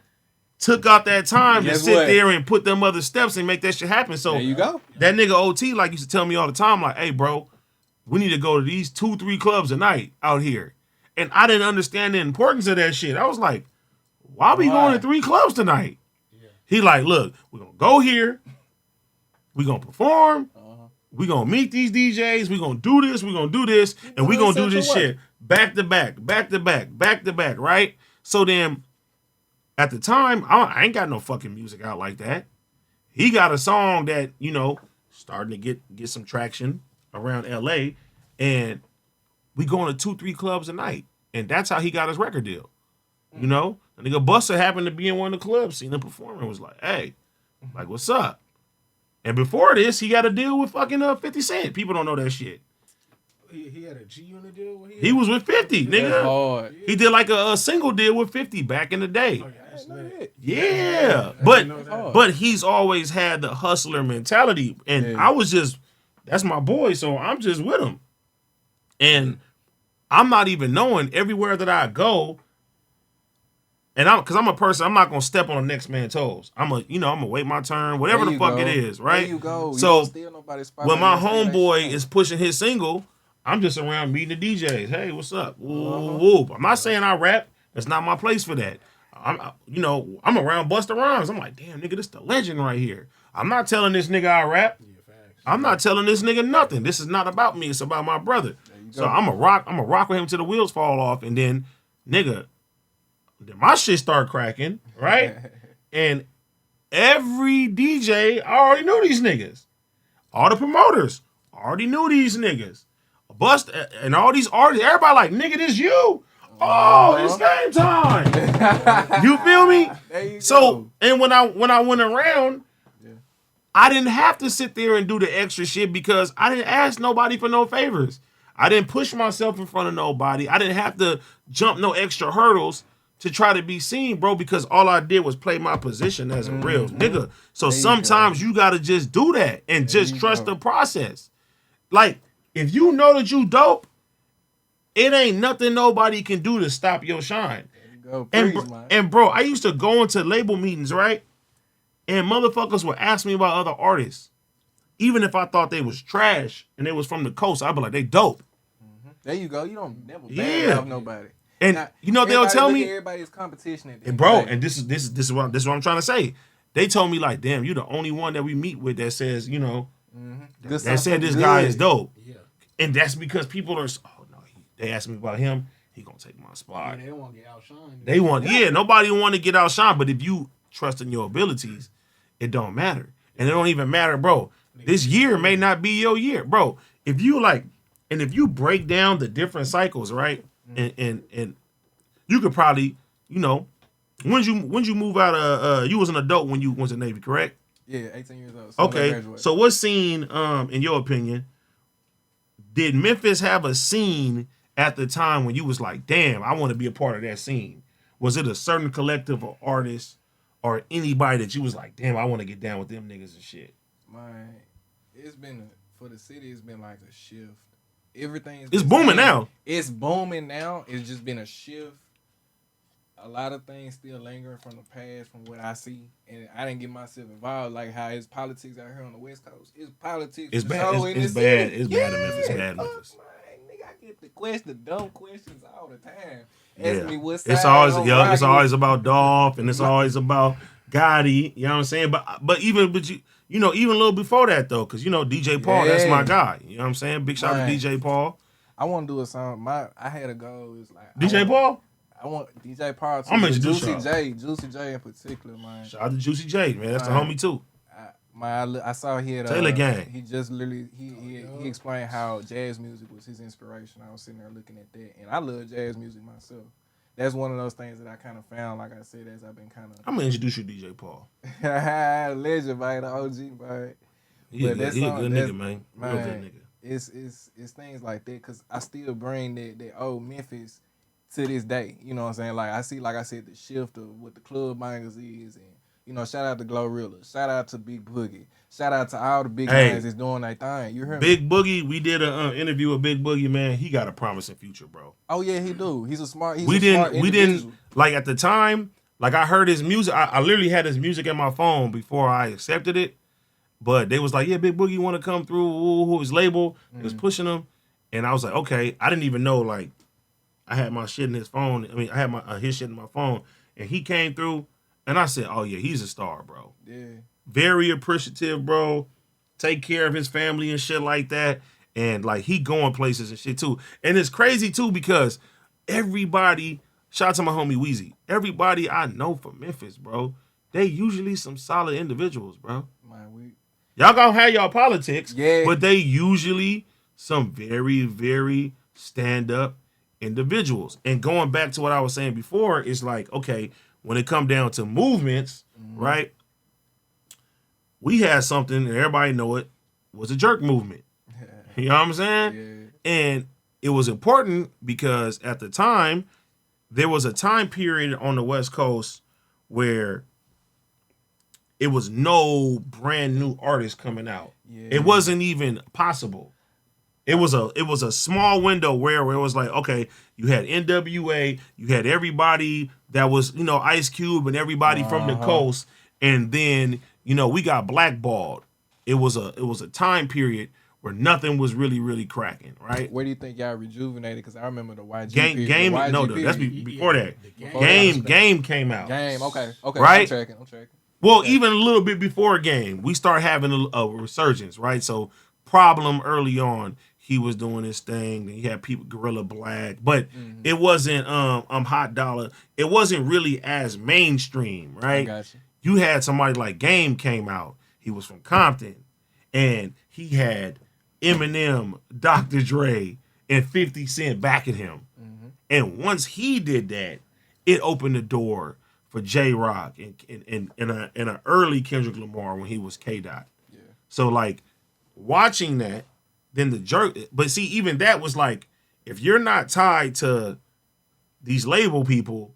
Speaker 1: took out that time to sit there and put them other steps and make that shit happen. So
Speaker 4: there you go.
Speaker 1: That nigga OT like used to tell me all the time, like, hey, bro, we need to go to these 2-3 clubs a night out here. And I didn't understand the importance of that shit. I was like, why are we going to 3 clubs tonight? Yeah. He like, look, we're going to go here. We're going to perform. We're going to meet these DJs. We're going to do this. We're going to do this. And we're going to do this shit back to back, right? So then, at the time, I ain't got no fucking music out like that. He got a song that, starting to get some traction around LA, and we going to 2-3 clubs a night. And that's how he got his record deal. The nigga Buster happened to be in one of the clubs, seen him perform, and was like, hey, like, what's up? And before this, he got a deal with fucking 50 Cent. People don't know that shit.
Speaker 3: He had a G-Unit deal?
Speaker 1: He was with 50, nigga.
Speaker 4: That's hard.
Speaker 1: He did like a single deal with 50 back in the day.
Speaker 3: Oh, yeah, that's lit.
Speaker 1: Yeah. But he's always had the hustler mentality. And I was that's my boy, so I'm just with him. And I'm not even knowing everywhere that I go. And because I'm a person, I'm not gonna step on the next man's toes. I'm gonna wait my turn, whatever the fuck it is, right?
Speaker 4: There you go.
Speaker 1: So
Speaker 4: you steal nobody's spot
Speaker 1: when my homeboy is pushing his single, I'm just around meeting the DJs. Hey, what's up? Whoop, whoop. I'm not saying I rap. That's not my place for that. I'm around Busta Rhymes. I'm like, damn, nigga, this the legend right here. I'm not telling this nigga I rap. I'm not telling this nigga nothing. This is not about me. It's about my brother. So I'm a rock with him till the wheels fall off, and then, nigga, then my shit start cracking, right? And every DJ already knew these niggas. All the promoters already knew these niggas. Bust and all these artists, everybody like, nigga, this you? Oh, it's game time. You feel me? So, and when I went around, I didn't have to sit there and do the extra shit because I didn't ask nobody for no favors. I didn't push myself in front of nobody. I didn't have to jump no extra hurdles to try to be seen, bro, because all I did was play my position as a real nigga. So sometimes you gotta just do that and just trust the process. Like, if you know that you dope, it ain't nothing nobody can do to stop your shine. And bro, I used to go into label meetings, right? And motherfuckers would ask me about other artists. Even if I thought they was trash and they was from the coast, I'd be like, they dope.
Speaker 4: There you go. You don't never bad off nobody.
Speaker 1: And now, they'll tell me
Speaker 4: everybody's competition at
Speaker 1: and bro, and this is what I'm trying to say. They told me like, damn, you the only one that we meet with that says, that said this guy is dope. Yeah. And that's because people are they ask me about him, he gonna take my spot.
Speaker 3: Yeah, they want to get outshined.
Speaker 1: Nobody want to get outshined, but if you trust in your abilities, it don't matter. And it don't even matter, bro. This year may not be your year, bro. If you break down the different cycles, right? And you could probably, when you move out of you was an adult when you went to Navy, correct?
Speaker 4: Yeah, 18 years old.
Speaker 1: Okay. So what scene, in your opinion, did Memphis have a scene at the time when you was like, damn, I want to be a part of that scene? Was it a certain collective of artists or anybody that you was like, damn, I want to get down with them niggas and shit?
Speaker 4: Man, it's been for the city. It's been like a shift. Everything's
Speaker 1: booming now.
Speaker 4: It's booming now. It's just been a shift. A lot of things still lingering from the past, from what I see, and I didn't get myself involved. Like how it's politics out here on the West Coast. It's politics.
Speaker 1: It's bad. It's bad. It's bad in Memphis. Bad in Memphis.
Speaker 4: Man, nigga, I get the dumb questions all the time. Asking me what side.
Speaker 1: It's always about Dolph, and it's always about Gotti. You know what I'm saying? But even a little before that though, because DJ Paul, that's my guy. You know what I'm saying? Big shout out to DJ Paul.
Speaker 4: I want to do a song. I had a goal. It's like
Speaker 1: DJ Paul.
Speaker 4: I want DJ Paul too.
Speaker 1: I'm gonna introduce
Speaker 4: Juicy J in particular, man.
Speaker 1: Shout out to Juicy J, man. That's the homie too.
Speaker 4: I saw he had
Speaker 1: Taylor Gang.
Speaker 4: He just literally he explained how jazz music was his inspiration. I was sitting there looking at that, and I love jazz music myself. That's one of those things that I kind of found, like I said, as I've been kind of.
Speaker 1: I'm gonna introduce you to DJ Paul.
Speaker 4: Legend, man, the OG, man.
Speaker 1: He a good nigga, man. Real good nigga.
Speaker 4: It's things like that because I still bring that old Memphis to this day. You know what I'm saying? Like I see, like I said, the shift of what the club bangers is, and shout out to Glorilla, shout out to Big Boogie, shout out to all the big guys that's doing their thing. You heard me?
Speaker 1: Big Boogie, we did an interview with Big Boogie, man. He got a promising future, bro.
Speaker 4: Oh yeah, he do. He's a smart.
Speaker 1: We didn't like at the time. Like I heard his music. I literally had his music in my phone before I accepted it. But they was like, yeah, Big Boogie want to come through. His label was pushing him, and I was like, okay. I didn't even know like I had my shit in his phone. I mean, I had his shit in my phone, and he came through, and I said, oh yeah, he's a star, bro.
Speaker 4: Yeah.
Speaker 1: Very appreciative, bro. Take care of his family and shit like that. And like he going places and shit too. And it's crazy too because everybody, shout out to my homie Weezy, everybody I know from Memphis, bro, they usually some solid individuals, bro. Y'all gonna have y'all politics, but they usually some very, very stand-up individuals. And going back to what I was saying before, it's like, okay, when it come down to movements, right? We had something, and everybody know it, was a jerk movement. You know what I'm saying? Yeah. And it was important because at the time, there was a time period on the West Coast where it was no brand new artists coming out. Yeah. It wasn't even possible. It was a small window where it was like, okay, you had NWA, you had everybody that was, you know, Ice Cube and everybody from the coast, and then, you know, we got blackballed. It was a time period where nothing was really, really cracking, right?
Speaker 4: Where do you think y'all rejuvenated? Because I remember the YG
Speaker 1: Game,
Speaker 4: period.
Speaker 1: no, that's before that. Game came out.
Speaker 4: Game, okay.
Speaker 1: Right?
Speaker 4: I'm tracking.
Speaker 1: Well, even a little bit before Game, we started having a resurgence, right? So Problem early on, he was doing his thing. Then you had people, Gorilla Black, but it wasn't Hot Dollar. It wasn't really as mainstream, right?
Speaker 4: I got you.
Speaker 1: You had somebody like Game came out. He was from Compton, and he had Eminem, Dr. Dre, and 50 Cent backing him. And once he did that, it opened the door for J-Rock and an early Kendrick Lamar when he was K-Dot. Yeah. So, like, watching that, then the jerk. But see, even that was like, if you're not tied to these label people,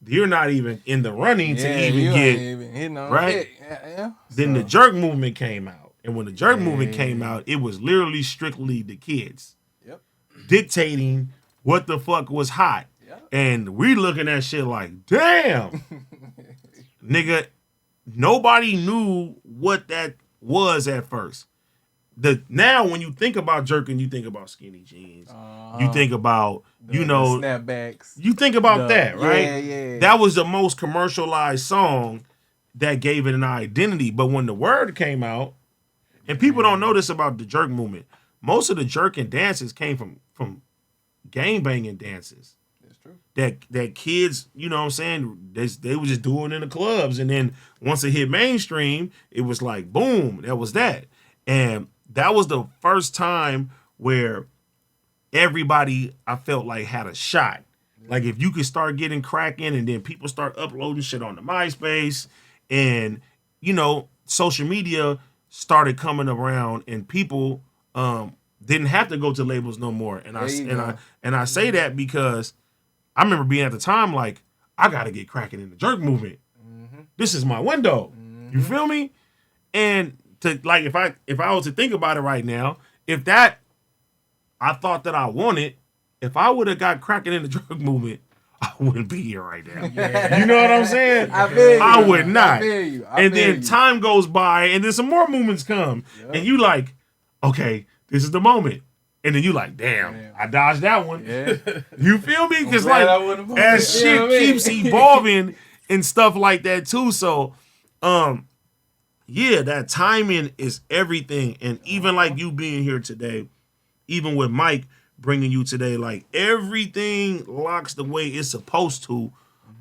Speaker 1: you're not even in the running to even get, right? Yeah. Then the jerk movement came out. And when the jerk movement came out, it was literally strictly the kids dictating what the fuck was hot. Yep. And we looking at shit like, damn, nigga, nobody knew what that was at first. Now when you think about jerking, you think about skinny jeans. You think about, the
Speaker 4: snapbacks.
Speaker 1: You think about that, right?
Speaker 4: Yeah.
Speaker 1: That was the most commercialized song that gave it an identity. But when the word came out, and people don't know this about the jerk movement, most of the jerking dances came from gangbanging dances.
Speaker 4: That's true.
Speaker 1: That kids, you know what I'm saying, they were just doing in the clubs. And then once it hit mainstream, it was like, boom, that was that. And that was the first time where everybody, I felt like, had a shot. Like, if you could start getting cracking and then people start uploading shit on the MySpace and, you know, social media started coming around and people didn't have to go to labels no more. And I say that because I remember being at the time like, I got to get cracking in the jerk movement. This is my window. You feel me? And to like, if I was to think about it right now, if that I thought that I wanted, if I would have got cracking in the drug movement, I wouldn't be here right now. Yeah. You know what I'm saying?
Speaker 4: I feel you.
Speaker 1: I would not.
Speaker 4: I feel you.
Speaker 1: And then time goes by, and then some more movements come, and you like, okay, this is the moment. And then you like, damn, I dodged that one. Yeah. You feel me? Because like, as shit keeps evolving and stuff like that too. So, yeah, that timing is everything. And even like you being here today, even with Mike bringing you today, like everything locks the way it's supposed to.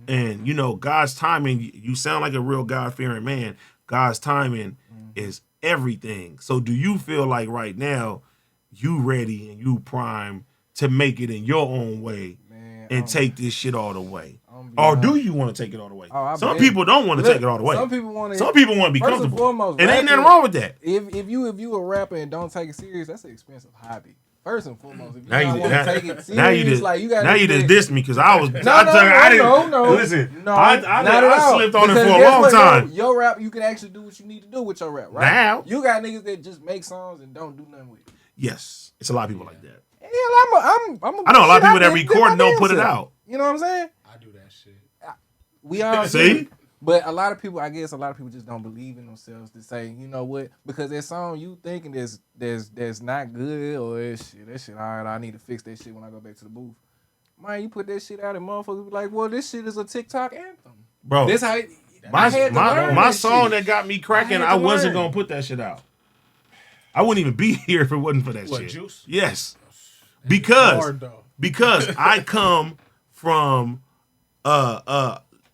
Speaker 1: And, you know, God's timing, you sound like a real God-fearing man. God's timing is everything. So do you feel like right now you ready and you prime to make it in your own way and take this shit all the way? Or do you want to take it all the way? Some people don't want to take it all the way.
Speaker 4: Some people want
Speaker 1: to be comfortable. Foremost, and ain't nothing wrong with that.
Speaker 4: If you a rapper and don't take it serious, that's an expensive hobby. First and foremost, if you don't want to take it serious, you just
Speaker 1: dissed me because I was.
Speaker 4: No.
Speaker 1: Listen, I slipped on it for a long time.
Speaker 4: Your rap, you can actually do what you need to do with your rap, right?
Speaker 1: Now
Speaker 4: you got niggas that just make songs and don't do nothing with it.
Speaker 1: Yes, it's a lot of people like that.
Speaker 4: Yeah, I
Speaker 1: know a lot of people that record and don't put it out.
Speaker 4: You know what I'm saying?
Speaker 3: I do that shit.
Speaker 4: We all
Speaker 1: see.
Speaker 4: But a lot of people just don't believe in themselves to say, you know what? Because that song you thinking that's not good or that shit, all right, I need to fix that shit when I go back to the booth. Man, you put that shit out and motherfuckers be like, well, this shit is a TikTok anthem.
Speaker 1: Bro,
Speaker 4: this how
Speaker 1: my song that got me cracking, I wasn't going to put that shit out. I wouldn't even be here if it wasn't for that
Speaker 3: What,
Speaker 1: shit.
Speaker 3: Juice?
Speaker 1: Yes.
Speaker 3: Hard, though.
Speaker 1: Because I come from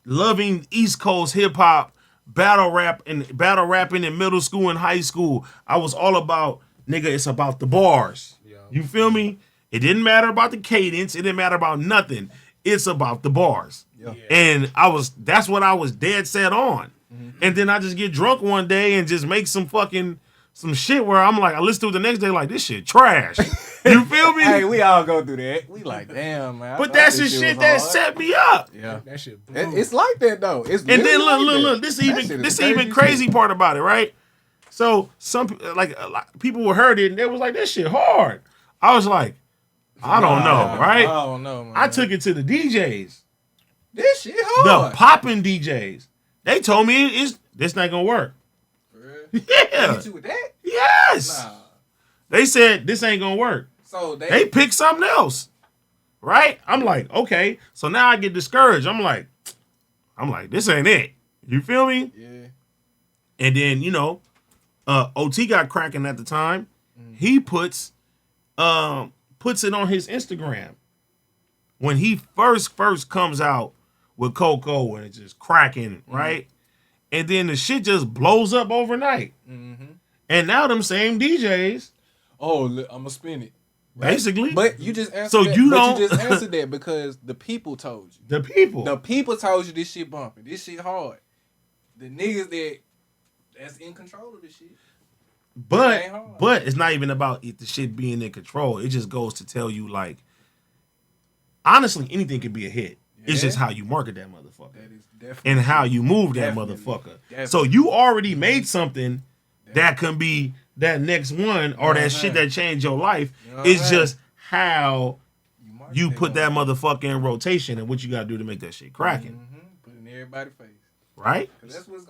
Speaker 1: loving East Coast hip hop, battle rapping in middle school and high school. I was all about, nigga, it's about the bars.
Speaker 3: Yeah.
Speaker 1: You feel me? It didn't matter about the cadence. It didn't matter about nothing. It's about the bars.
Speaker 4: Yeah.
Speaker 1: And that's what I was dead set on. And then I just get drunk one day and just make some shit where I'm like, I listen to it the next day like, this shit trash. You feel me?
Speaker 4: Hey, we all go through that. We like, damn, man.
Speaker 1: But that's the shit that set me up.
Speaker 4: Yeah.
Speaker 3: That shit.
Speaker 4: It's like that, though. It's
Speaker 1: And then
Speaker 4: really
Speaker 1: look. This even crazy part about it, right? So some people were heard it and they was like, this shit hard. I was like, I don't know, right?
Speaker 4: I don't know, man.
Speaker 1: I took it to the DJs,
Speaker 4: This shit hard.
Speaker 1: the popping DJs. They told me this not gonna work.
Speaker 4: For real?
Speaker 1: Yeah.
Speaker 4: Hit you with that?
Speaker 1: Yes.
Speaker 4: Nah.
Speaker 1: They said this ain't gonna work.
Speaker 4: So
Speaker 1: They picked something else. Right? I'm like, okay. So now I get discouraged. I'm like, this ain't it. You feel me?
Speaker 4: Yeah.
Speaker 1: And then, OT got cracking at the time. He puts it on his Instagram. When he first comes out with Coco and it's just cracking, right? And then the shit just blows up overnight.
Speaker 4: Mm-hmm.
Speaker 1: And now them same DJs,
Speaker 4: Oh, look, I'm gonna spin it.
Speaker 1: basically,
Speaker 4: But you just answered
Speaker 1: So
Speaker 4: that.
Speaker 1: you
Speaker 4: but
Speaker 1: don't-
Speaker 4: you just answered that because the people told you.
Speaker 1: the people.
Speaker 4: The people told you this shit bumping. This shit hard. The niggas that's in control of this shit.
Speaker 1: But
Speaker 4: ain't hard.
Speaker 1: but it's not even about the shit being in control. It just goes to tell you, like, honestly, anything can be a hit. It's
Speaker 4: Yeah.
Speaker 1: just how you market that motherfucker
Speaker 4: That is definitely
Speaker 1: and how you move that
Speaker 4: Definitely.
Speaker 1: motherfucker.
Speaker 4: Definitely.
Speaker 1: So you already made something that can be that next one or that shit that changed your life. It's
Speaker 4: right.
Speaker 1: just how
Speaker 4: market
Speaker 1: you put that motherfucker in rotation and what you got to do to make that shit cracking,
Speaker 4: Mm-hmm. Put it in everybody's face.
Speaker 1: right?
Speaker 4: Cause that's how you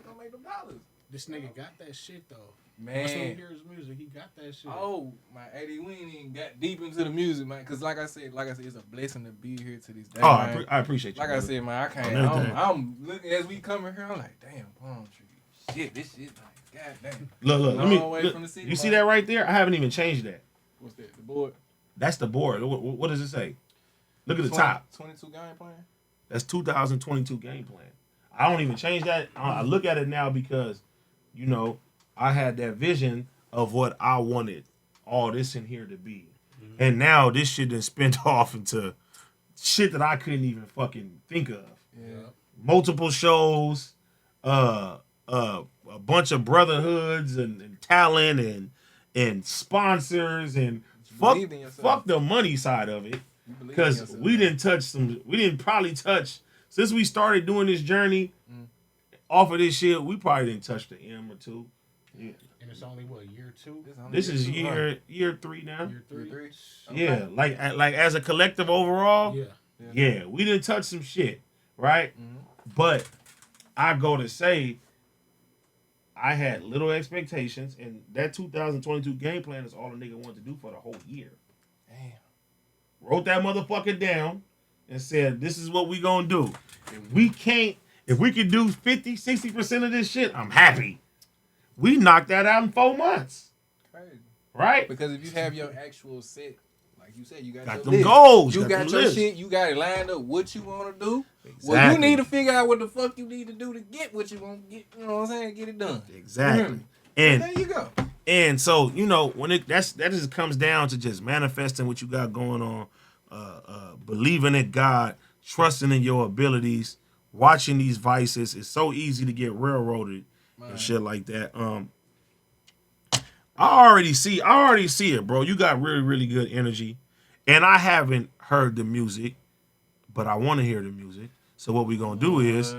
Speaker 4: gonna make them dollars.
Speaker 3: This nigga got that shit, though.
Speaker 4: Man.
Speaker 3: Once you hear his music, he got that shit.
Speaker 4: Oh, my 80, we ain't even got deep into the music, man. Cause like I said, it's a blessing to be here to this day.
Speaker 1: Oh,
Speaker 4: man.
Speaker 1: I appreciate you.
Speaker 4: Like I
Speaker 1: brother.
Speaker 4: said, man, I can't.
Speaker 1: On everything.
Speaker 4: I'm looking as we coming here. I'm like, damn, palm tree. Shit, this shit, like, goddamn.
Speaker 1: Look,
Speaker 4: Long way from the city,
Speaker 1: you see
Speaker 4: man.
Speaker 1: that right there? I haven't even changed that.
Speaker 4: What's that? The board.
Speaker 1: That's the board. What does it say? Look at the top.
Speaker 4: 22 game plan.
Speaker 1: That's 2022 game plan. I don't even change that. I look at it now because, I had that vision of what I wanted all this in here to be. Mm-hmm. And now this shit done spent off into shit that I couldn't even fucking think of.
Speaker 4: Yeah.
Speaker 1: Multiple shows, a bunch of brotherhoods and talent and sponsors and
Speaker 4: believed in yourself.
Speaker 1: fuck the money side of it.
Speaker 4: You believe in
Speaker 1: Because
Speaker 4: yourself.
Speaker 1: we didn't probably touch, since we started doing this journey off of this shit, we probably didn't touch the M or two. Yeah.
Speaker 3: And it's only, year 2?
Speaker 1: This is
Speaker 4: year two,
Speaker 1: year 3 now.
Speaker 3: Year 3?
Speaker 4: three.
Speaker 1: Yeah, like as a collective overall,
Speaker 3: Yeah.
Speaker 1: yeah, we didn't touch some shit, right? But I go to say, I had little expectations, and that 2022 game plan is all a nigga wanted to do for the whole year.
Speaker 4: Damn.
Speaker 1: Wrote that motherfucker down and said, this is what we gonna do. If we could do 50, 60% of this shit, I'm happy. We knocked that out in 4 months.
Speaker 4: Crazy.
Speaker 1: Right?
Speaker 4: Because if you have your actual set, like you said, you got your
Speaker 1: them
Speaker 4: list.
Speaker 1: goals.
Speaker 4: You
Speaker 1: got
Speaker 4: got
Speaker 1: them
Speaker 4: your
Speaker 1: lists.
Speaker 4: shit. You got it lined up. What you want to do? Well, you
Speaker 1: Exactly.
Speaker 4: need to figure out what the fuck you need to do to get what you want to get. You know what I'm saying? Get it done.
Speaker 1: Exactly.
Speaker 4: There
Speaker 1: And
Speaker 4: you go.
Speaker 1: and so, when that just comes down to just manifesting what you got going on, believing in God, trusting in your abilities, watching these vices. It's so easy to get railroaded and shit like that. I already see it, bro. You got really, really good energy. And I haven't heard the music, but I want to hear the music. So what we gonna do is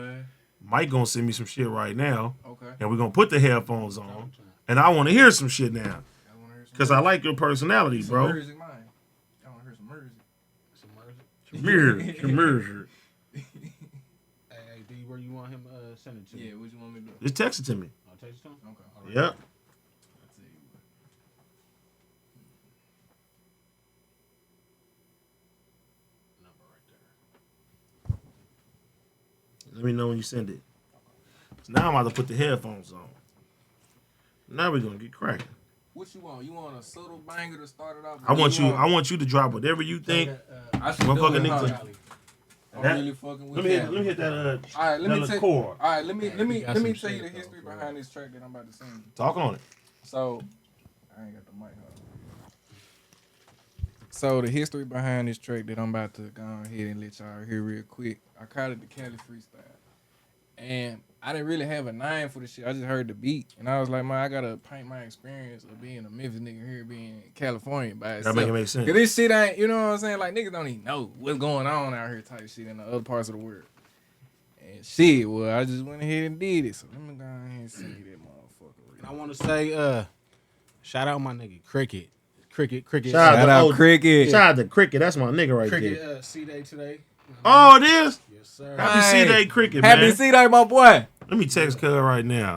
Speaker 1: Mike gonna send me some shit right now.
Speaker 4: Okay.
Speaker 1: And we're gonna put the headphones on. And I wanna hear some shit now. Cause I like your personality, bro.
Speaker 4: Music, man. I want to hear some music.
Speaker 3: Some music.
Speaker 1: Mirror.
Speaker 3: Hey, D, where you want him send it to?
Speaker 4: Yeah, what you want me to do?
Speaker 1: Just text it to me.
Speaker 3: I'll text him?
Speaker 4: Okay. All right.
Speaker 1: Yep.
Speaker 4: I'll tell you what.
Speaker 3: Number right there.
Speaker 1: Let me know when you send it. So now I'm about to put the headphones on. Now we're gonna get cracking.
Speaker 4: What you want? You want a subtle banger to start it off?
Speaker 1: I want you to drop whatever you think.
Speaker 4: I should do
Speaker 1: Motherfucker
Speaker 4: it.
Speaker 1: need
Speaker 4: Huh?
Speaker 1: to.
Speaker 4: I'm really fucking with
Speaker 1: Let me
Speaker 4: that.
Speaker 1: hit that.
Speaker 4: All right, let me
Speaker 1: that
Speaker 4: take.
Speaker 1: chord.
Speaker 4: All right, let me tell you
Speaker 3: some
Speaker 4: the
Speaker 3: shit,
Speaker 4: history
Speaker 3: though,
Speaker 4: behind this track that I'm about to sing.
Speaker 1: Talk on it.
Speaker 4: So, I ain't got the mic on. So the history behind this track that I'm about to go ahead and let y'all hear real quick. I called it the Cali Freestyle, and I didn't really have a name for the shit. I just heard the beat, and I was like, man, I gotta paint my experience of being a Memphis nigga here, being in California by itself.
Speaker 1: That make sense.
Speaker 4: Cause this shit ain't, you know what I'm saying? Like niggas don't even know what's going on out here, type shit in the other parts of the world. And shit, well, I just went ahead and did it. So let me go ahead and see that motherfucker.
Speaker 3: I want to say, shout out my nigga Cricket. Cricket.
Speaker 1: Shout out
Speaker 4: Cricket.
Speaker 1: Shout out to Cricket. That's my nigga right
Speaker 3: Cricket.
Speaker 1: there.
Speaker 3: C-Day today.
Speaker 1: Oh, it is.
Speaker 3: Yes, sir.
Speaker 1: Happy C-Day, Cricket,
Speaker 4: Happy
Speaker 1: man.
Speaker 4: C-Day, my boy.
Speaker 1: Let me text Cuz right now.
Speaker 3: I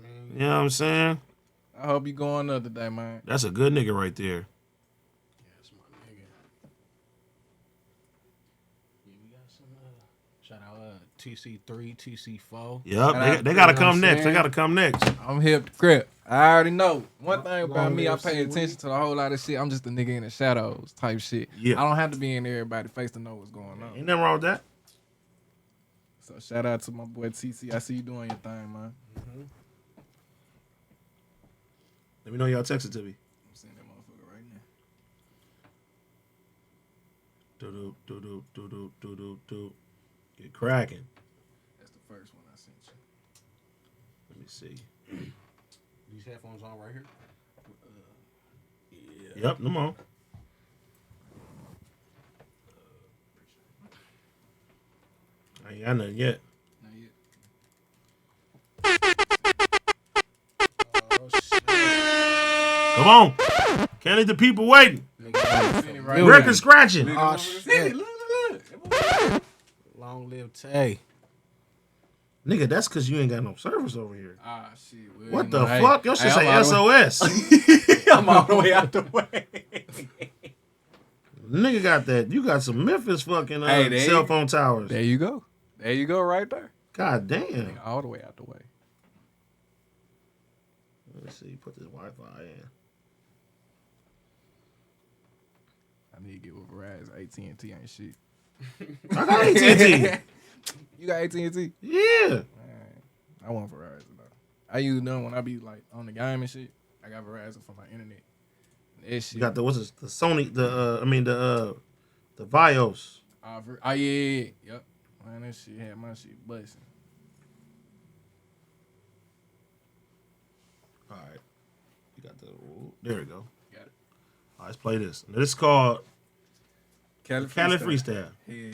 Speaker 3: mean,
Speaker 1: You know what I'm saying?
Speaker 4: I hope you going another day, man.
Speaker 1: That's a good nigga right there.
Speaker 3: that's my nigga. Yeah, we got some. Shout out TC3, TC4.
Speaker 1: Yep, they gotta come next. They gotta come next.
Speaker 4: I'm hip crip. I already know. One thing about
Speaker 3: Long
Speaker 4: me, I
Speaker 3: live
Speaker 4: pay
Speaker 3: Seaweed.
Speaker 4: attention to a whole lot of shit. I'm just a nigga in the shadows type shit.
Speaker 1: Yeah.
Speaker 4: I don't have to be in everybody's face to know what's going on.
Speaker 1: Ain't nothing wrong with that.
Speaker 4: So shout out to my boy TC. I see you doing your thing, man.
Speaker 1: Let me know y'all text it to me.
Speaker 4: I'm seeing that motherfucker right now.
Speaker 1: Do do do do do do do do. Get cracking.
Speaker 4: That's the first one I sent you.
Speaker 1: Let me see.
Speaker 3: These headphones on right here.
Speaker 1: Yep, come on. I ain't got nothing yet.
Speaker 4: Not yet.
Speaker 3: Oh shit.
Speaker 1: Come on. Can't leave the people waiting.
Speaker 4: Send it right
Speaker 1: Record
Speaker 4: now.
Speaker 1: scratching.
Speaker 3: Oh
Speaker 4: Send
Speaker 3: shit.
Speaker 4: it. Look.
Speaker 3: Long live Tay.
Speaker 1: Nigga, that's because you ain't got no service over here.
Speaker 4: Ah, shit. Well,
Speaker 1: What
Speaker 4: you
Speaker 1: the
Speaker 4: know, hey,
Speaker 1: fuck? Your shit
Speaker 4: hey,
Speaker 1: say
Speaker 4: I'm all the
Speaker 1: SOS.
Speaker 4: I'm all the way out the way.
Speaker 1: Nigga got that. You got some Memphis fucking
Speaker 4: Hey, there
Speaker 1: cell
Speaker 4: you-
Speaker 1: phone towers.
Speaker 4: There you go. There you go right there.
Speaker 1: God damn.
Speaker 4: All the way out the way.
Speaker 1: Let's see. Put this Wi-Fi in.
Speaker 4: I need to get with Verizon. AT&T ain't shit.
Speaker 1: I got AT&T.
Speaker 4: You got AT&T?
Speaker 1: Yeah.
Speaker 4: I want Verizon though. I use them when I be like on the game and shit. I got Verizon for my internet. That shit.
Speaker 1: You got the the Sony the Vios.
Speaker 4: Yeah. Yep. Man, that shit had my shit busting.
Speaker 1: All right. You got the there we go.
Speaker 4: Got it.
Speaker 1: All right, let's play this. Now, this is called
Speaker 4: Cali
Speaker 1: Freestyle.
Speaker 4: Yeah.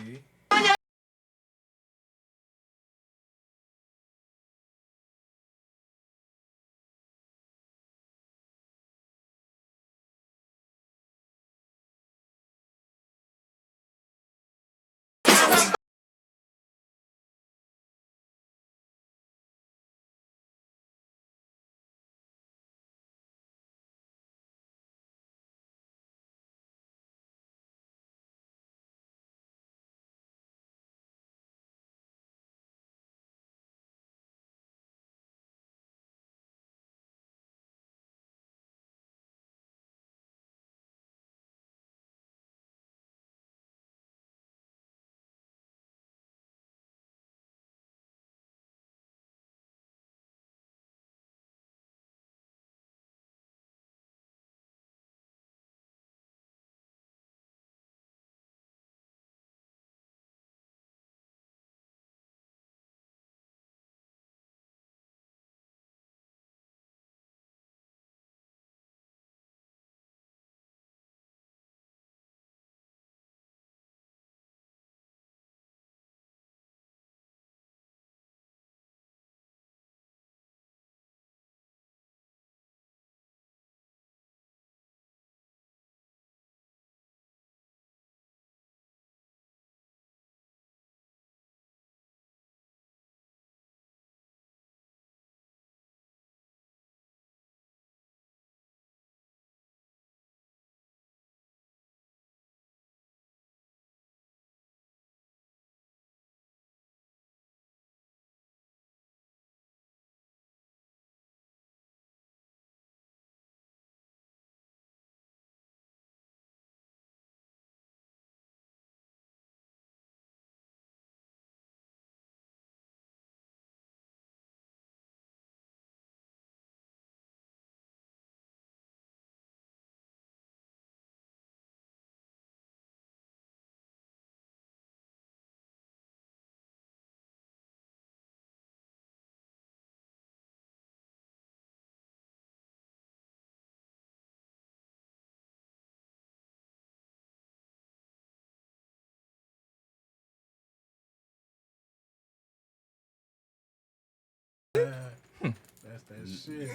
Speaker 3: That shit.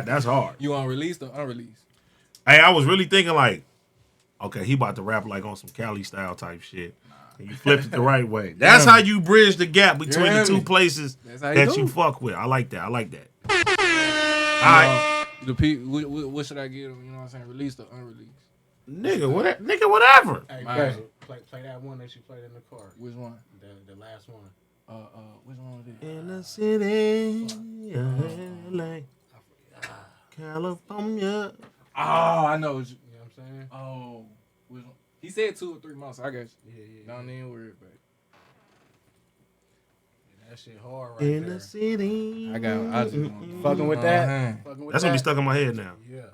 Speaker 1: That's hard.
Speaker 2: You on released or unreleased?
Speaker 1: Hey, I was really thinking like, okay, he about to rap like on some Cali style type shit. And you flipped it the right way. That's how you bridge the gap between the two places that you fuck with. I like that. All right.
Speaker 2: What should I give them? You know what I'm saying? Released or unreleased?
Speaker 1: Nigga, whatever.
Speaker 3: Hey, play that one that you played in the car.
Speaker 2: Which one?
Speaker 3: The last one.
Speaker 2: Which one was it?
Speaker 1: In the city of LA, California.
Speaker 2: Oh, I know.
Speaker 3: You know what I'm saying?
Speaker 2: Oh, which one? He said 2 or 3 months. I got you.
Speaker 3: Yeah.
Speaker 2: Don't even worry about it.
Speaker 3: That shit hard right
Speaker 1: In
Speaker 3: there.
Speaker 1: the city.
Speaker 2: I just want
Speaker 3: Fucking with that. Fucking with
Speaker 1: That's gonna be stuck in my head now.
Speaker 3: Yeah.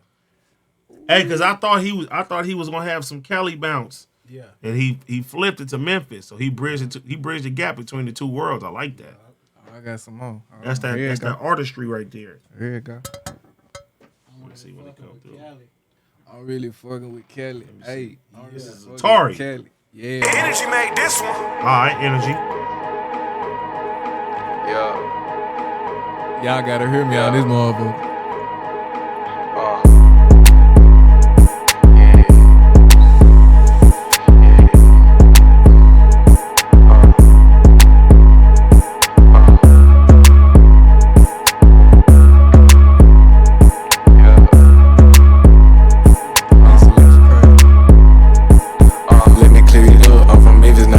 Speaker 1: Hey, cause I thought he was gonna have some Cali bounce.
Speaker 3: Yeah.
Speaker 1: And he flipped it to Memphis, so he bridged the gap between the two worlds. I like that.
Speaker 2: I got some more.
Speaker 1: That's that artistry right there.
Speaker 2: Here you go.
Speaker 1: Let's see when it comes through.
Speaker 2: I'm really fucking with Kelly. Hey,
Speaker 1: This is Atari.
Speaker 2: Kelly. Yeah.
Speaker 5: Energy made this one.
Speaker 1: All right, Energy.
Speaker 5: Yeah.
Speaker 2: Y'all gotta hear me on this motherfucker.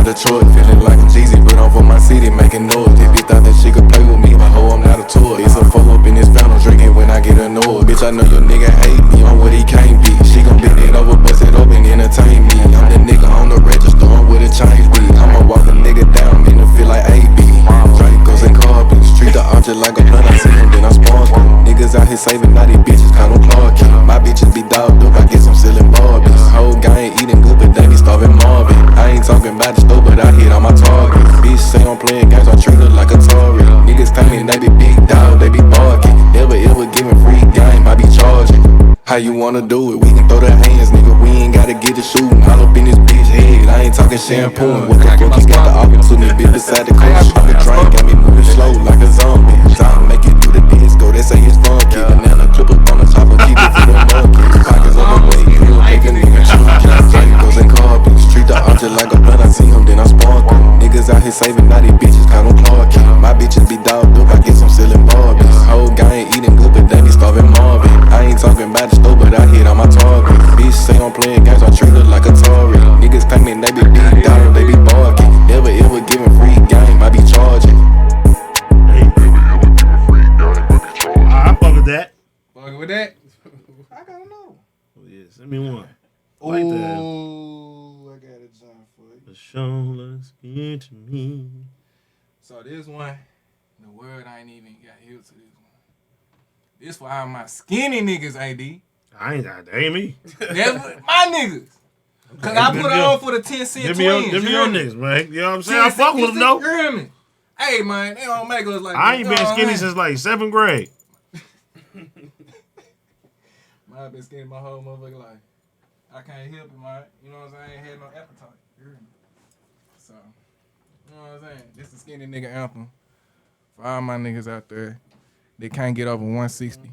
Speaker 5: Detroit, feeling like I'm Jeezy, but I'm for my city, making noise. If you thought that she could play with me, but ho, I'm not a toy. It's a fuck up in this fountain, drinking when I get annoyed. Bitch, I know your nigga hate me on what he can't be. She gon' bend it over, bust it open, entertain me. I'm the nigga on the register, I'm with a change beat. I'ma walk a nigga down, in the feel like AB. Dracos and carbons, treat the object like a blunt. I see him, then I spark him. Niggas out here saving, now these bitches call them Clark Kent. My bitches be dogged up, I guess I'm selling Barbies. Whole guy ain't eating good, but they be starving Marvin. I ain't talking about the store, but I hit on my target. Bitch say I'm playing games, I treat her like a Tory. Niggas claiming they be big dog, they be barking. Never ever giving free game, I be charging. How you wanna do it? We can throw the hands, nigga. We ain't gotta get the shooting. All up in this bitch head, I ain't talking shampooing. What the fuck you got the opportunity? Bitch beside the coach. The drink got me moving slow like a zombie. Time make it through the disco, they say it's funky. Banana clip up on the chopper, keep it for the monkeys. Pockets on the way, he'll make a nigga chunky. Dracos and carbons, treat the object like a blunt. I see him, then I spark him. Niggas out here saving, now these bitches call them Clark Kent. My bitches be dogged up, I guess I'm selling Barbies. Whole guy ain't eating good, but they be starving Marvin. I ain't talking about the store, but I hit on my target. Bitch say I'm playing games, I treat her like a Tory. Niggas claiming they be big dog, they be barking. Never ever giving free game, I be charging.
Speaker 1: I fuck with that.
Speaker 2: Fucking with that? I gotta know.
Speaker 1: Oh, yeah, send me one. Like that.
Speaker 2: Oh, I got a John for you.
Speaker 1: The show looks good to me.
Speaker 2: So this one, the word I ain't even got here to this one. This for all my skinny niggas, AD.
Speaker 1: That ain't me.
Speaker 2: That's my niggas. Cause I put on for the 10-cent
Speaker 1: Give
Speaker 2: twins.
Speaker 1: me your niggas, man. You know what I'm saying? I fuck with them, though.
Speaker 2: You hear me? Hey, man, they don't make us like
Speaker 1: I ain't been skinny since like 7th grade.
Speaker 2: I've been skinny my whole motherfucking life. I can't help it, man. You know what I'm saying? I ain't had no appetite. You hear me? So, you know what I'm saying? This is skinny nigga anthem. For all my niggas out there, they can't get over 160.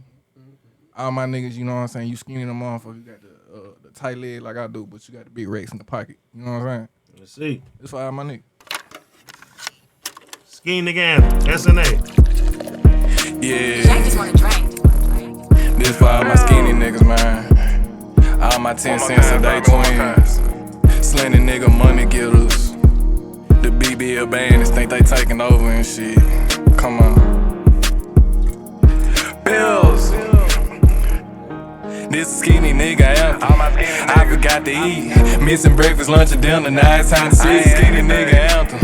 Speaker 2: All my niggas, you know what I'm saying? You skinny them off, you got the tight leg like I do, but you got the big rakes in the pocket. You know what I'm saying?
Speaker 1: Let's see.
Speaker 2: This for all my niggas.
Speaker 1: Skinny nigga anthem. SNA.
Speaker 5: Yeah.
Speaker 6: Jack just wanna drink.
Speaker 5: This for all my skinny niggas, man. All my 10 cents a day twins. Slendy nigga money getters. The BBL bandits think they taking over and shit. Come on. Bills. This skinny nigga anthem. I forgot to eat. Missing breakfast, lunch, and dinner. Now it's time to see skinny nigga anthem.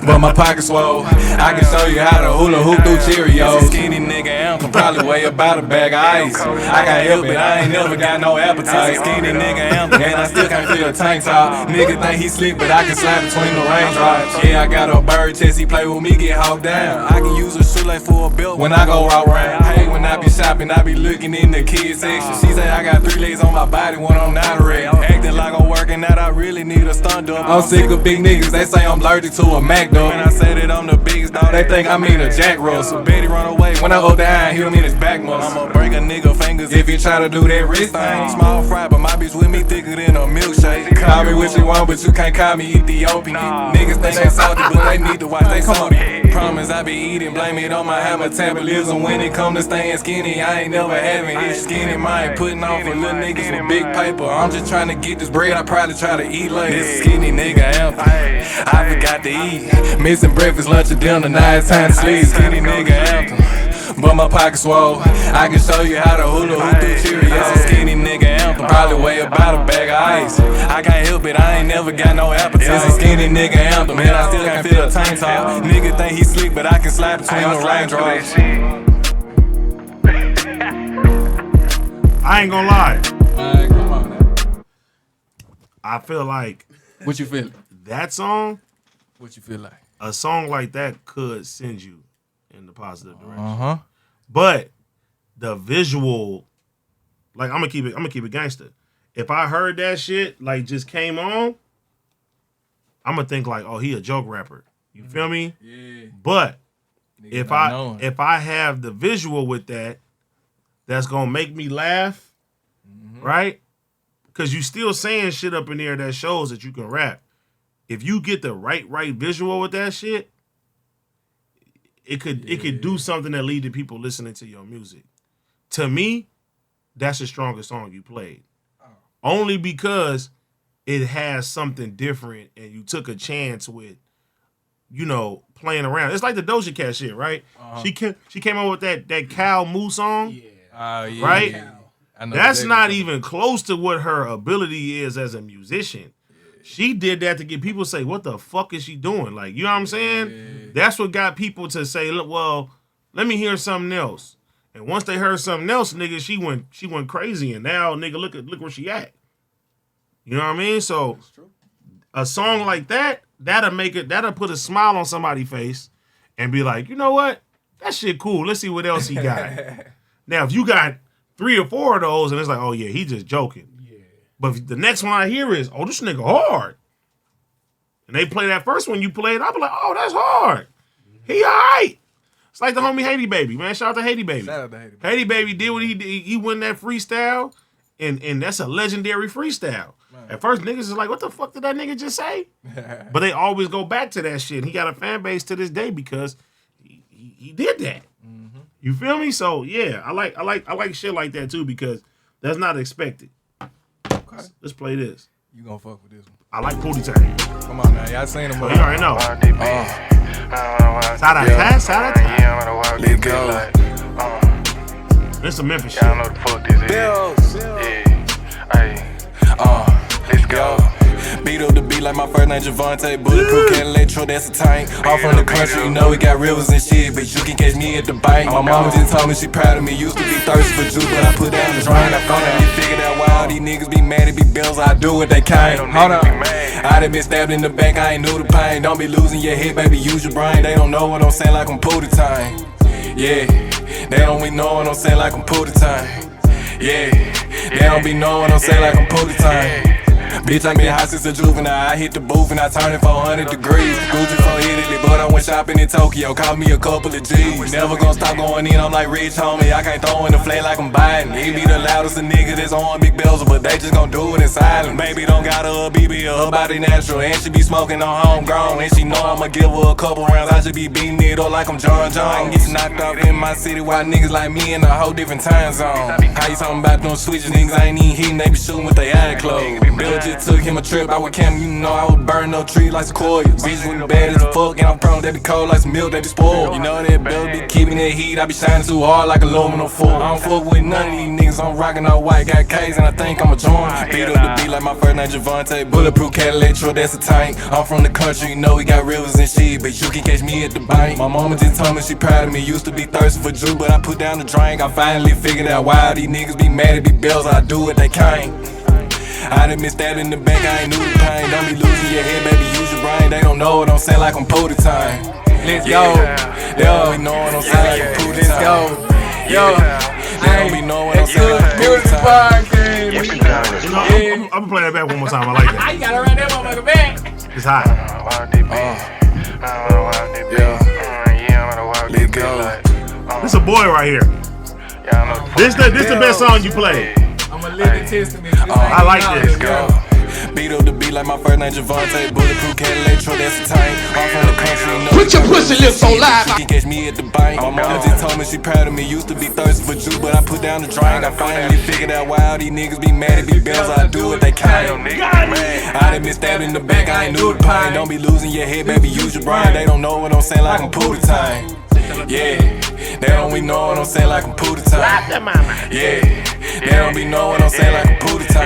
Speaker 5: But my pocket's swole. I can show you how to hula hoop through Cheerios. This skinny nigga anthem. Probably weigh about a bag of ice. I can't help it. I ain't never got no appetite. Skinny nigga anthem. And I still can't feel a tank top. Nigga think he slick, but I can slide between the raindrops. Yeah, I got a bird chest. He play with me, get hawked down. I can use a shoelace for a belt when I go out round. Hey, when I be shopping, I be looking in the kids section. She say I got 3 legs on my body when I'm not ready. Acting like I'm working out, I really need a stunt up. I'm sick of big niggas, they say I'm allergic to a Mac dog. When I say that I'm the biggest dog, they think I mean a Jack Russell. Betty run away when I hold down, he don't mean his back muscle. I'ma break a nigga fingers if he try to do that wrist thing. Small fry, but my bitch with me thicker than a milkshake. Call me what you want, but you can't call me Ethiopian. Niggas think they salty, but they need to watch they salty. Promise I be eating, blame it on my high metabolism. When it come to staying skinny, I ain't never having it. Skinny mind, putting on for little niggas with big paper. I'm just trying to get this bread, I probably try to eat later. This skinny nigga anthem, I forgot to eat. Missing breakfast, lunch, and dinner, now it's time to sleep. Skinny nigga anthem, but my pocket's swole. I can show you how to hula hoop through Cheerios. A skinny nigga anthem, probably weigh about a bag of ice. I can't help it, I ain't never got no appetite. It's a skinny nigga anthem, man, I still can't feel a tank top. Nigga think he sleep, but I can slide between the raindrops.
Speaker 1: I ain't gonna lie.
Speaker 4: Man, come on now.
Speaker 1: I feel like
Speaker 4: What you feel?
Speaker 1: that song,
Speaker 4: What you feel like?
Speaker 1: a song like that could send you in the positive direction.
Speaker 4: Uh-huh.
Speaker 1: But the visual, like I'm gonna keep it gangster. If I heard that shit like just came on, I'm gonna think like, oh, he a joke rapper. You feel me?
Speaker 4: Yeah.
Speaker 1: But
Speaker 4: Nigga
Speaker 1: if
Speaker 4: not knowing.
Speaker 1: I have the visual with that, that's gonna make me laugh, right? Because you still saying shit up in there that shows that you can rap. If you get the right visual with that shit, it could do something that lead to people listening to your music. To me, that's the strongest song you played. Only because it has something different and you took a chance with, playing around. It's like the Doja Cat shit, right? She came up with that Cow Moo song.
Speaker 4: Yeah.
Speaker 1: Right?
Speaker 4: I know
Speaker 1: That's
Speaker 4: exactly
Speaker 1: not
Speaker 4: what
Speaker 1: even close to what her ability is as a musician. She did that to get people to say, what the fuck is she doing? Like, you know what I'm saying?
Speaker 4: Yeah.
Speaker 1: That's what got people to say, look, well, let me hear something else. And once they heard something else, nigga, she went crazy. And now, nigga, look where she at. You know what I mean? So a song like that, that'll put a smile on somebody's face and be like, you know what? That shit cool. Let's see what else he got. Now, if you got 3 or 4 of those, and it's like, oh yeah, he just joking. Yeah. But if the next one I hear is, oh, this nigga hard. And they play that first one you played, I'll be like, oh, that's hard. He all right. It's like the homie Haiti Baby, man. Shout out to Haiti Baby.
Speaker 4: Shout out to Haiti Baby.
Speaker 1: Haiti Baby did what he did. He won that freestyle, and that's a legendary freestyle. Man. At first, niggas is like, what the fuck did that nigga just say? But they always go back to that shit. He got a fan base to this day because he did that. Mm-hmm. You feel me? So yeah, I like shit like that too because that's not expected. Okay. Let's play this.
Speaker 4: You gonna fuck with this one?
Speaker 1: I like Pootie Tang.
Speaker 4: Come on now, y'all seen him.
Speaker 1: Oh, you already know. Shout out to
Speaker 5: Let's go.
Speaker 1: This is some Memphis shit.
Speaker 5: Y'all know the fuck this is. Bills. Let's go. Beat up the beat like my first name Javante. Bulletproof Cadillac truck, that's a tank. All from the country, you know we got rivers and shit, but you can catch me at the bank. My mama just told me she proud of me. Used to be thirsty for juice, but I put down the drain. I finally figured out why all these niggas be mad at be bills. I do what they can. Hold on. I done been stabbed in the back, I ain't knew the pain. Don't be losing your head, baby, use your brain. They don't know what I'm saying like I'm Pootie Tang. Yeah, they don't be knowing what I'm saying like I'm Pootie Tang. Yeah, they don't be knowing what I'm saying like I'm Pootie Tang. Bitch, I been hot since a juvenile. I hit the booth and I turned it 400 degrees. Gucci from Italy, but I went shopping in Tokyo. Caught me a couple of G's. Never gonna stop going in, I'm like rich homie. I can't throw in the flat like I'm Biden. He be the loudest of niggas that's on big bells, but they just gon' do it in silence. Baby don't got her a BB, her body natural. And she be smoking on homegrown. And she know I'ma give her a couple rounds. I should be beating it up like I'm John John. Get knocked off in my city while niggas like me in a whole different time zone. How you talking about them switches? Niggas ain't even hitting, they be shooting with their eyes closed. Bill just took him a trip out with Cam, you know I was burning no tree like sequoias. Bitch when bad as fuck and I'm prone, they be cold like some milk, they be spoiled. You know that Bill be keeping that heat, I be shining too hard like aluminum foil. I don't fuck with none of these niggas, I'm rocking all white, got K's and I think I'm a joint. Beat up the beat like my first name Javante. Bulletproof Cadillac truck, that's a tank. I'm from the country, you know we got rivers and shit, but you can catch me at the bank. My mama just told me she proud of me, used to be thirsty for juice, but I put down the drink. I finally figured out why these niggas be mad at be bells, I do what they can. I done been stabbed in the back, I ain't knew the pain. Don't be losing your head, baby, use your brain. They don't know what I'm saying like I'm Pootie Tang. Let's go. They don't know what I'm saying like I'm Pootie Tang. Let's go.
Speaker 4: Yo,
Speaker 5: They don't be knowing what I'm saying.
Speaker 4: Music podcast.
Speaker 1: I'm gonna play that back one more time. I like that.
Speaker 4: You gotta run that motherfucker back.
Speaker 1: It's hot.
Speaker 5: Let's go.
Speaker 1: This a boy right here. This the best song you play.
Speaker 4: I'm a living testament.
Speaker 1: I like this.
Speaker 5: Go. Beat up the beat like my first name Javante. Bulletproof Cadillac, truck, that's the tank. I'm from the country, you know.
Speaker 6: Put your pussy lips on live.
Speaker 5: She can catch me at the bank. My mama just told me she proud of me. Used to be thirsty for juice, but I put down the drink. I finally figured out why all these niggas be mad at me bills. I do what they can. I done been stabbed in the back, I ain't knew the pain. Don't be losing your head, baby, use your brain. They don't know what I'm saying like I'm Pootie time. Yeah, they don't be know what I'm saying like I'm Pootie time. Yeah, they don't be know what I'm saying like I'm Pootie time.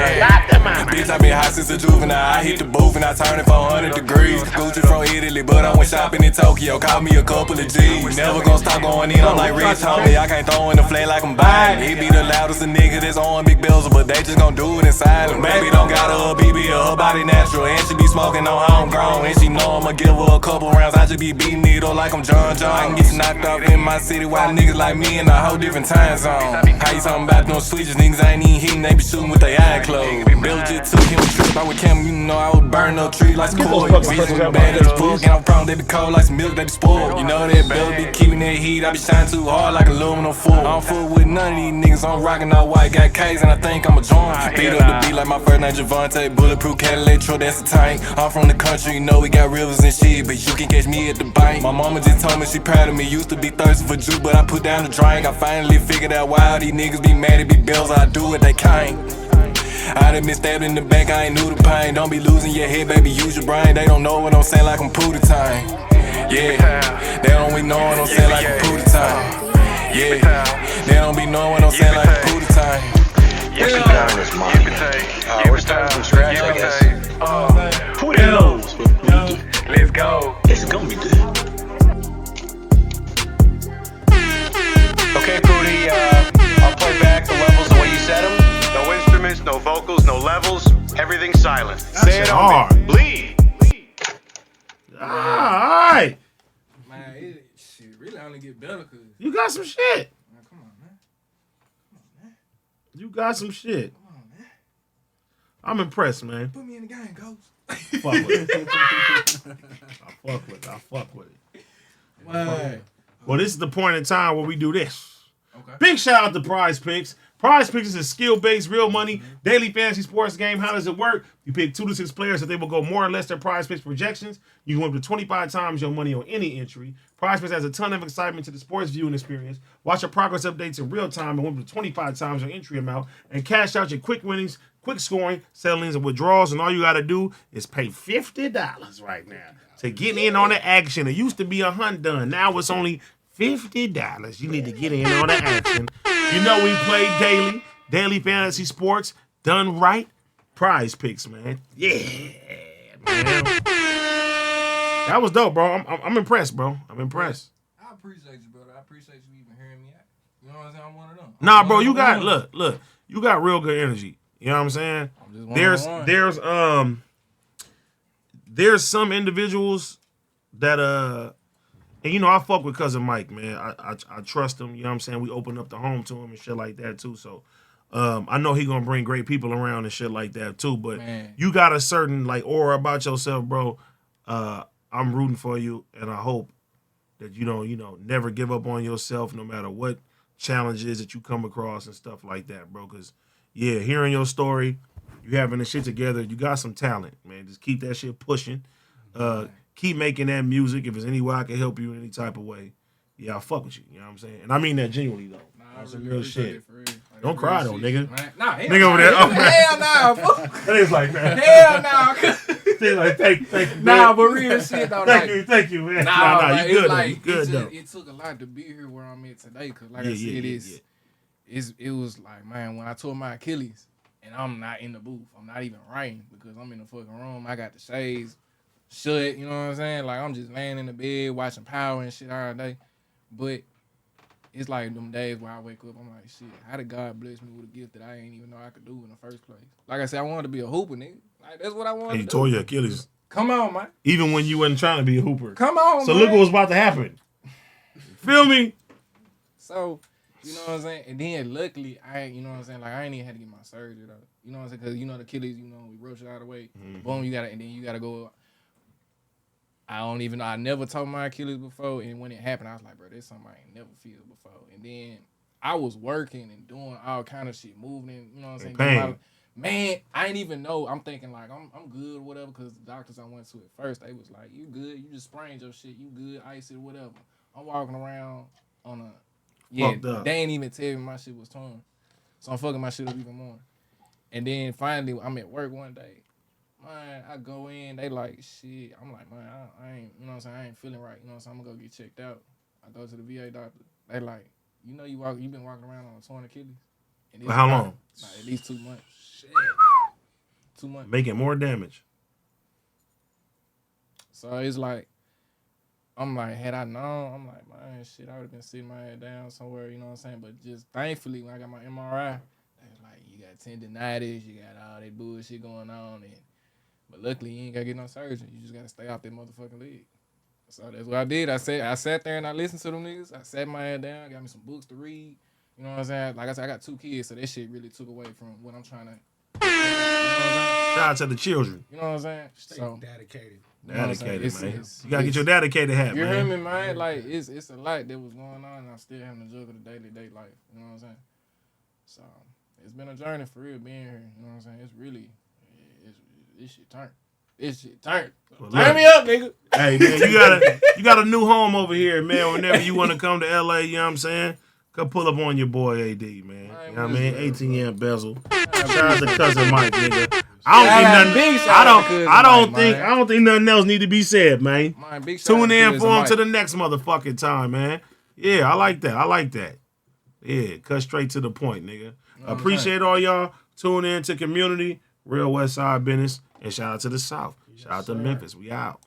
Speaker 5: Bitch, I been hot since a juvenile. I hit the booth and I turn it 400 degrees. Gucci from Italy, but I went shopping in Tokyo. Caught me a couple of G's. Never gonna stop going in. I'm like Rich homie. I can't throw in the flat like I'm buying. He be the loudest a nigga that's on big bills, but they just gon' do it in silence. Baby don't got her BB or her body natural, and she be smoking on homegrown. And she know I'ma give her a couple rounds. I just be beating it up like I'm John John. I can get you knocked off in my city while niggas like me in a whole different time zone. How you talking about them switches? Niggas ain't even hitting, they be shooting with their eye closed. Bill just took him a trip. I would Cam, you know I would burn no tree like some coil. Bitches bad as fuck, and I'm proud they be cold like some milk, they be spoiled. You know that Bill be keeping that heat. I be shining too hard like aluminum foil. I don't fool with none of these niggas. I'm rocking all white, got K's, and I think I'm a joint. Beat up the beat like my first name Javante. Bulletproof Cadillac, truck, that's a tank. I'm from the country, you know we got rivers and shit, but you can catch me at the bank. My mama just told me she proud of me. Used to be thirsty for juice, but I put down the drink. I finally figured out why all these niggas be mad at me bills. I do what they can. I done been stabbed in the back, I ain't knew the pain. Don't be losing your head, baby, use your brain. They don't know what I'm saying like I'm Pootie time. Yeah, they don't be knowing what I'm saying like I'm Pootie time. Yeah, they don't be knowing what I'm saying like I'm Pootie time.
Speaker 6: We're starting from scratch, I guess. Who the knows?
Speaker 5: Let's go.
Speaker 6: It's gonna be good. Okay, Pootie, I'll play back the levels the way you said them.
Speaker 7: No instruments, no vocals, no levels, everything silent. Say it
Speaker 1: hard.
Speaker 7: on me. Bleed.
Speaker 1: Alright.
Speaker 4: Man, shit really only get better cause
Speaker 1: You got some shit.
Speaker 4: man, come on, man.
Speaker 1: You got some shit.
Speaker 4: Come on, man.
Speaker 1: I'm impressed, man.
Speaker 4: Put me in the game, Ghost.
Speaker 1: Fuck with it. I fuck with it.
Speaker 4: Man.
Speaker 1: Well, this is the point in time where we do this.
Speaker 4: Okay.
Speaker 1: Big shout out to Prizepicks. Prizepicks is a skill-based, real money, daily fantasy sports game. How does it work? You pick 2 to 6 players that they will go more or less their Prizepicks projections. You can win up to 25 times your money on any entry. Prizepicks has a ton of excitement to the sports viewing experience. Watch your progress updates in real time and win up to 25 times your entry amount. And cash out your quick winnings, quick scoring, settlings, and withdrawals. And all you got to do is pay $50 right now to get in on the action. It used to be $100. Now it's only $50. You need to get in on the action. You know we play daily fantasy sports done right. Prizepicks, man. Yeah, man. That was dope, bro. I'm impressed, bro. I'm impressed.
Speaker 4: I appreciate you, brother. I appreciate you even hearing me out. You know what I'm saying? I'm one of them.
Speaker 1: Nah, bro, you got look, you got real good energy. You know what I'm saying? There's some individuals that and you know I fuck with cousin Mike, man. I trust him. You know what I'm saying? We open up the home to him and shit like that too. So I know he gonna bring great people around and shit like that too. But
Speaker 4: Man.
Speaker 1: you got a certain like aura about yourself, bro. I'm rooting for you, and I hope that you don't never give up on yourself, no matter what challenges that you come across and stuff like that, bro. Cause yeah, hearing your story, you having the shit together, you got some talent, man. Just keep that shit pushing. Keep making that music. If there's any way I can help you in any type of way, yeah, I'll fuck with you. You know what I'm saying? And I mean that genuinely though. That's some real shit.
Speaker 4: Like,
Speaker 1: Don't cry though, nigga.
Speaker 4: Man. Nah, hell
Speaker 1: Nigga over there. Oh, man.
Speaker 4: Hell nah.
Speaker 1: That is like, man.
Speaker 4: Hell nah.
Speaker 1: He's like, thank you.
Speaker 4: Nah, but real shit though.
Speaker 1: Thank you, man.
Speaker 4: Nah,
Speaker 1: you good,
Speaker 4: like,
Speaker 1: though. You good though.
Speaker 4: It took a lot to be here where I'm at today, cause like I said, it was like, man, when I tore my Achilles and I'm not in the booth, I'm not even writing because I'm in the fucking room. I got the shades shut, you know what I'm saying? Like I'm just laying in the bed watching Power and shit all day. But it's like them days where I wake up, I'm like, shit, how did God bless me with a gift that I ain't even know I could do in the first place? Like I said, I wanted to be a hooper, nigga. Like that's what I wanted
Speaker 1: And
Speaker 4: to
Speaker 1: you
Speaker 4: do.
Speaker 1: tore your Achilles.
Speaker 4: Come on, man.
Speaker 1: Even when you wasn't trying to be a hooper.
Speaker 4: Come on,
Speaker 1: So
Speaker 4: man.
Speaker 1: look what was about to happen. Feel me?
Speaker 4: So You know what I'm saying? And then luckily, you know what I'm saying? Like I ain't even had to get my surgery though. You know what I'm saying? Because you know the Achilles, you know, we rush it out of the way. Boom, and then you gotta go. I never tore my Achilles before, and when it happened, I was like, bro, this something I ain't never feel before. And then I was working and doing all kind of shit, moving, you know what I'm saying? Man, I ain't even know. I'm thinking like I'm good or whatever, because the doctors I went to at first, they was like, you good, you just sprained your shit, you good, ice it, whatever. I'm walking around on a they ain't even tell me my shit was torn. So I'm fucking my shit up even more. And then finally I'm at work one day. Man, I go in, they like, shit. I'm like, man, I ain't, you know what I'm saying? I ain't feeling right. You know what I'm saying? I'm gonna go get checked out. I go to the VA doctor. They like, you know, you been walking around on a torn Achilles.
Speaker 1: For how long?
Speaker 4: Like, at least 2 months. Shit. 2 months.
Speaker 1: Making more damage.
Speaker 4: So it's like, I'm like, had I known, I'm like, man, shit, I would have been sitting my head down somewhere, you know what I'm saying? But just thankfully, when I got my MRI, they was like, you got tendinitis, you got all that bullshit going on. But luckily, you ain't got to get no surgery. You just got to stay off that motherfucking leg. So that's what I did. I sat there and I listened to them niggas. I sat my head down, got me some books to read. You know what I'm saying? Like I said, I got 2 kids, so that shit really took away from what I'm trying to. You know what I'm saying?
Speaker 1: Shout out to the children.
Speaker 4: You know what I'm saying?
Speaker 3: Stay
Speaker 4: So
Speaker 3: dedicated.
Speaker 1: Dedicated, man.
Speaker 4: It's,
Speaker 1: you gotta get your dedicated hat,
Speaker 4: you
Speaker 1: man.
Speaker 4: hear me, man? Like it's a lot that was going on, and I'm still having to juggle the day-to-day life. You know what I'm saying? So it's been a journey for real being here. You know what I'm saying? It's really, this shit turned. This shit turned.
Speaker 1: Well,
Speaker 4: Turn me up, nigga.
Speaker 1: Hey man, you got a new home over here, man. Whenever you want to come to LA, you know what I'm saying? Come pull up on your boy AD, man. You know what I mean? 18 amp bezel. Shout out to cousin Mike, nigga. I don't think nothing else need to be said, man. Tune in for him to the next motherfucking time, man. Yeah, I like that. Yeah, cut straight to the point, nigga. Appreciate all y'all. Tune in to Cuhmunity, Real West Side Business, and shout out to the South. Shout out to Memphis. We out.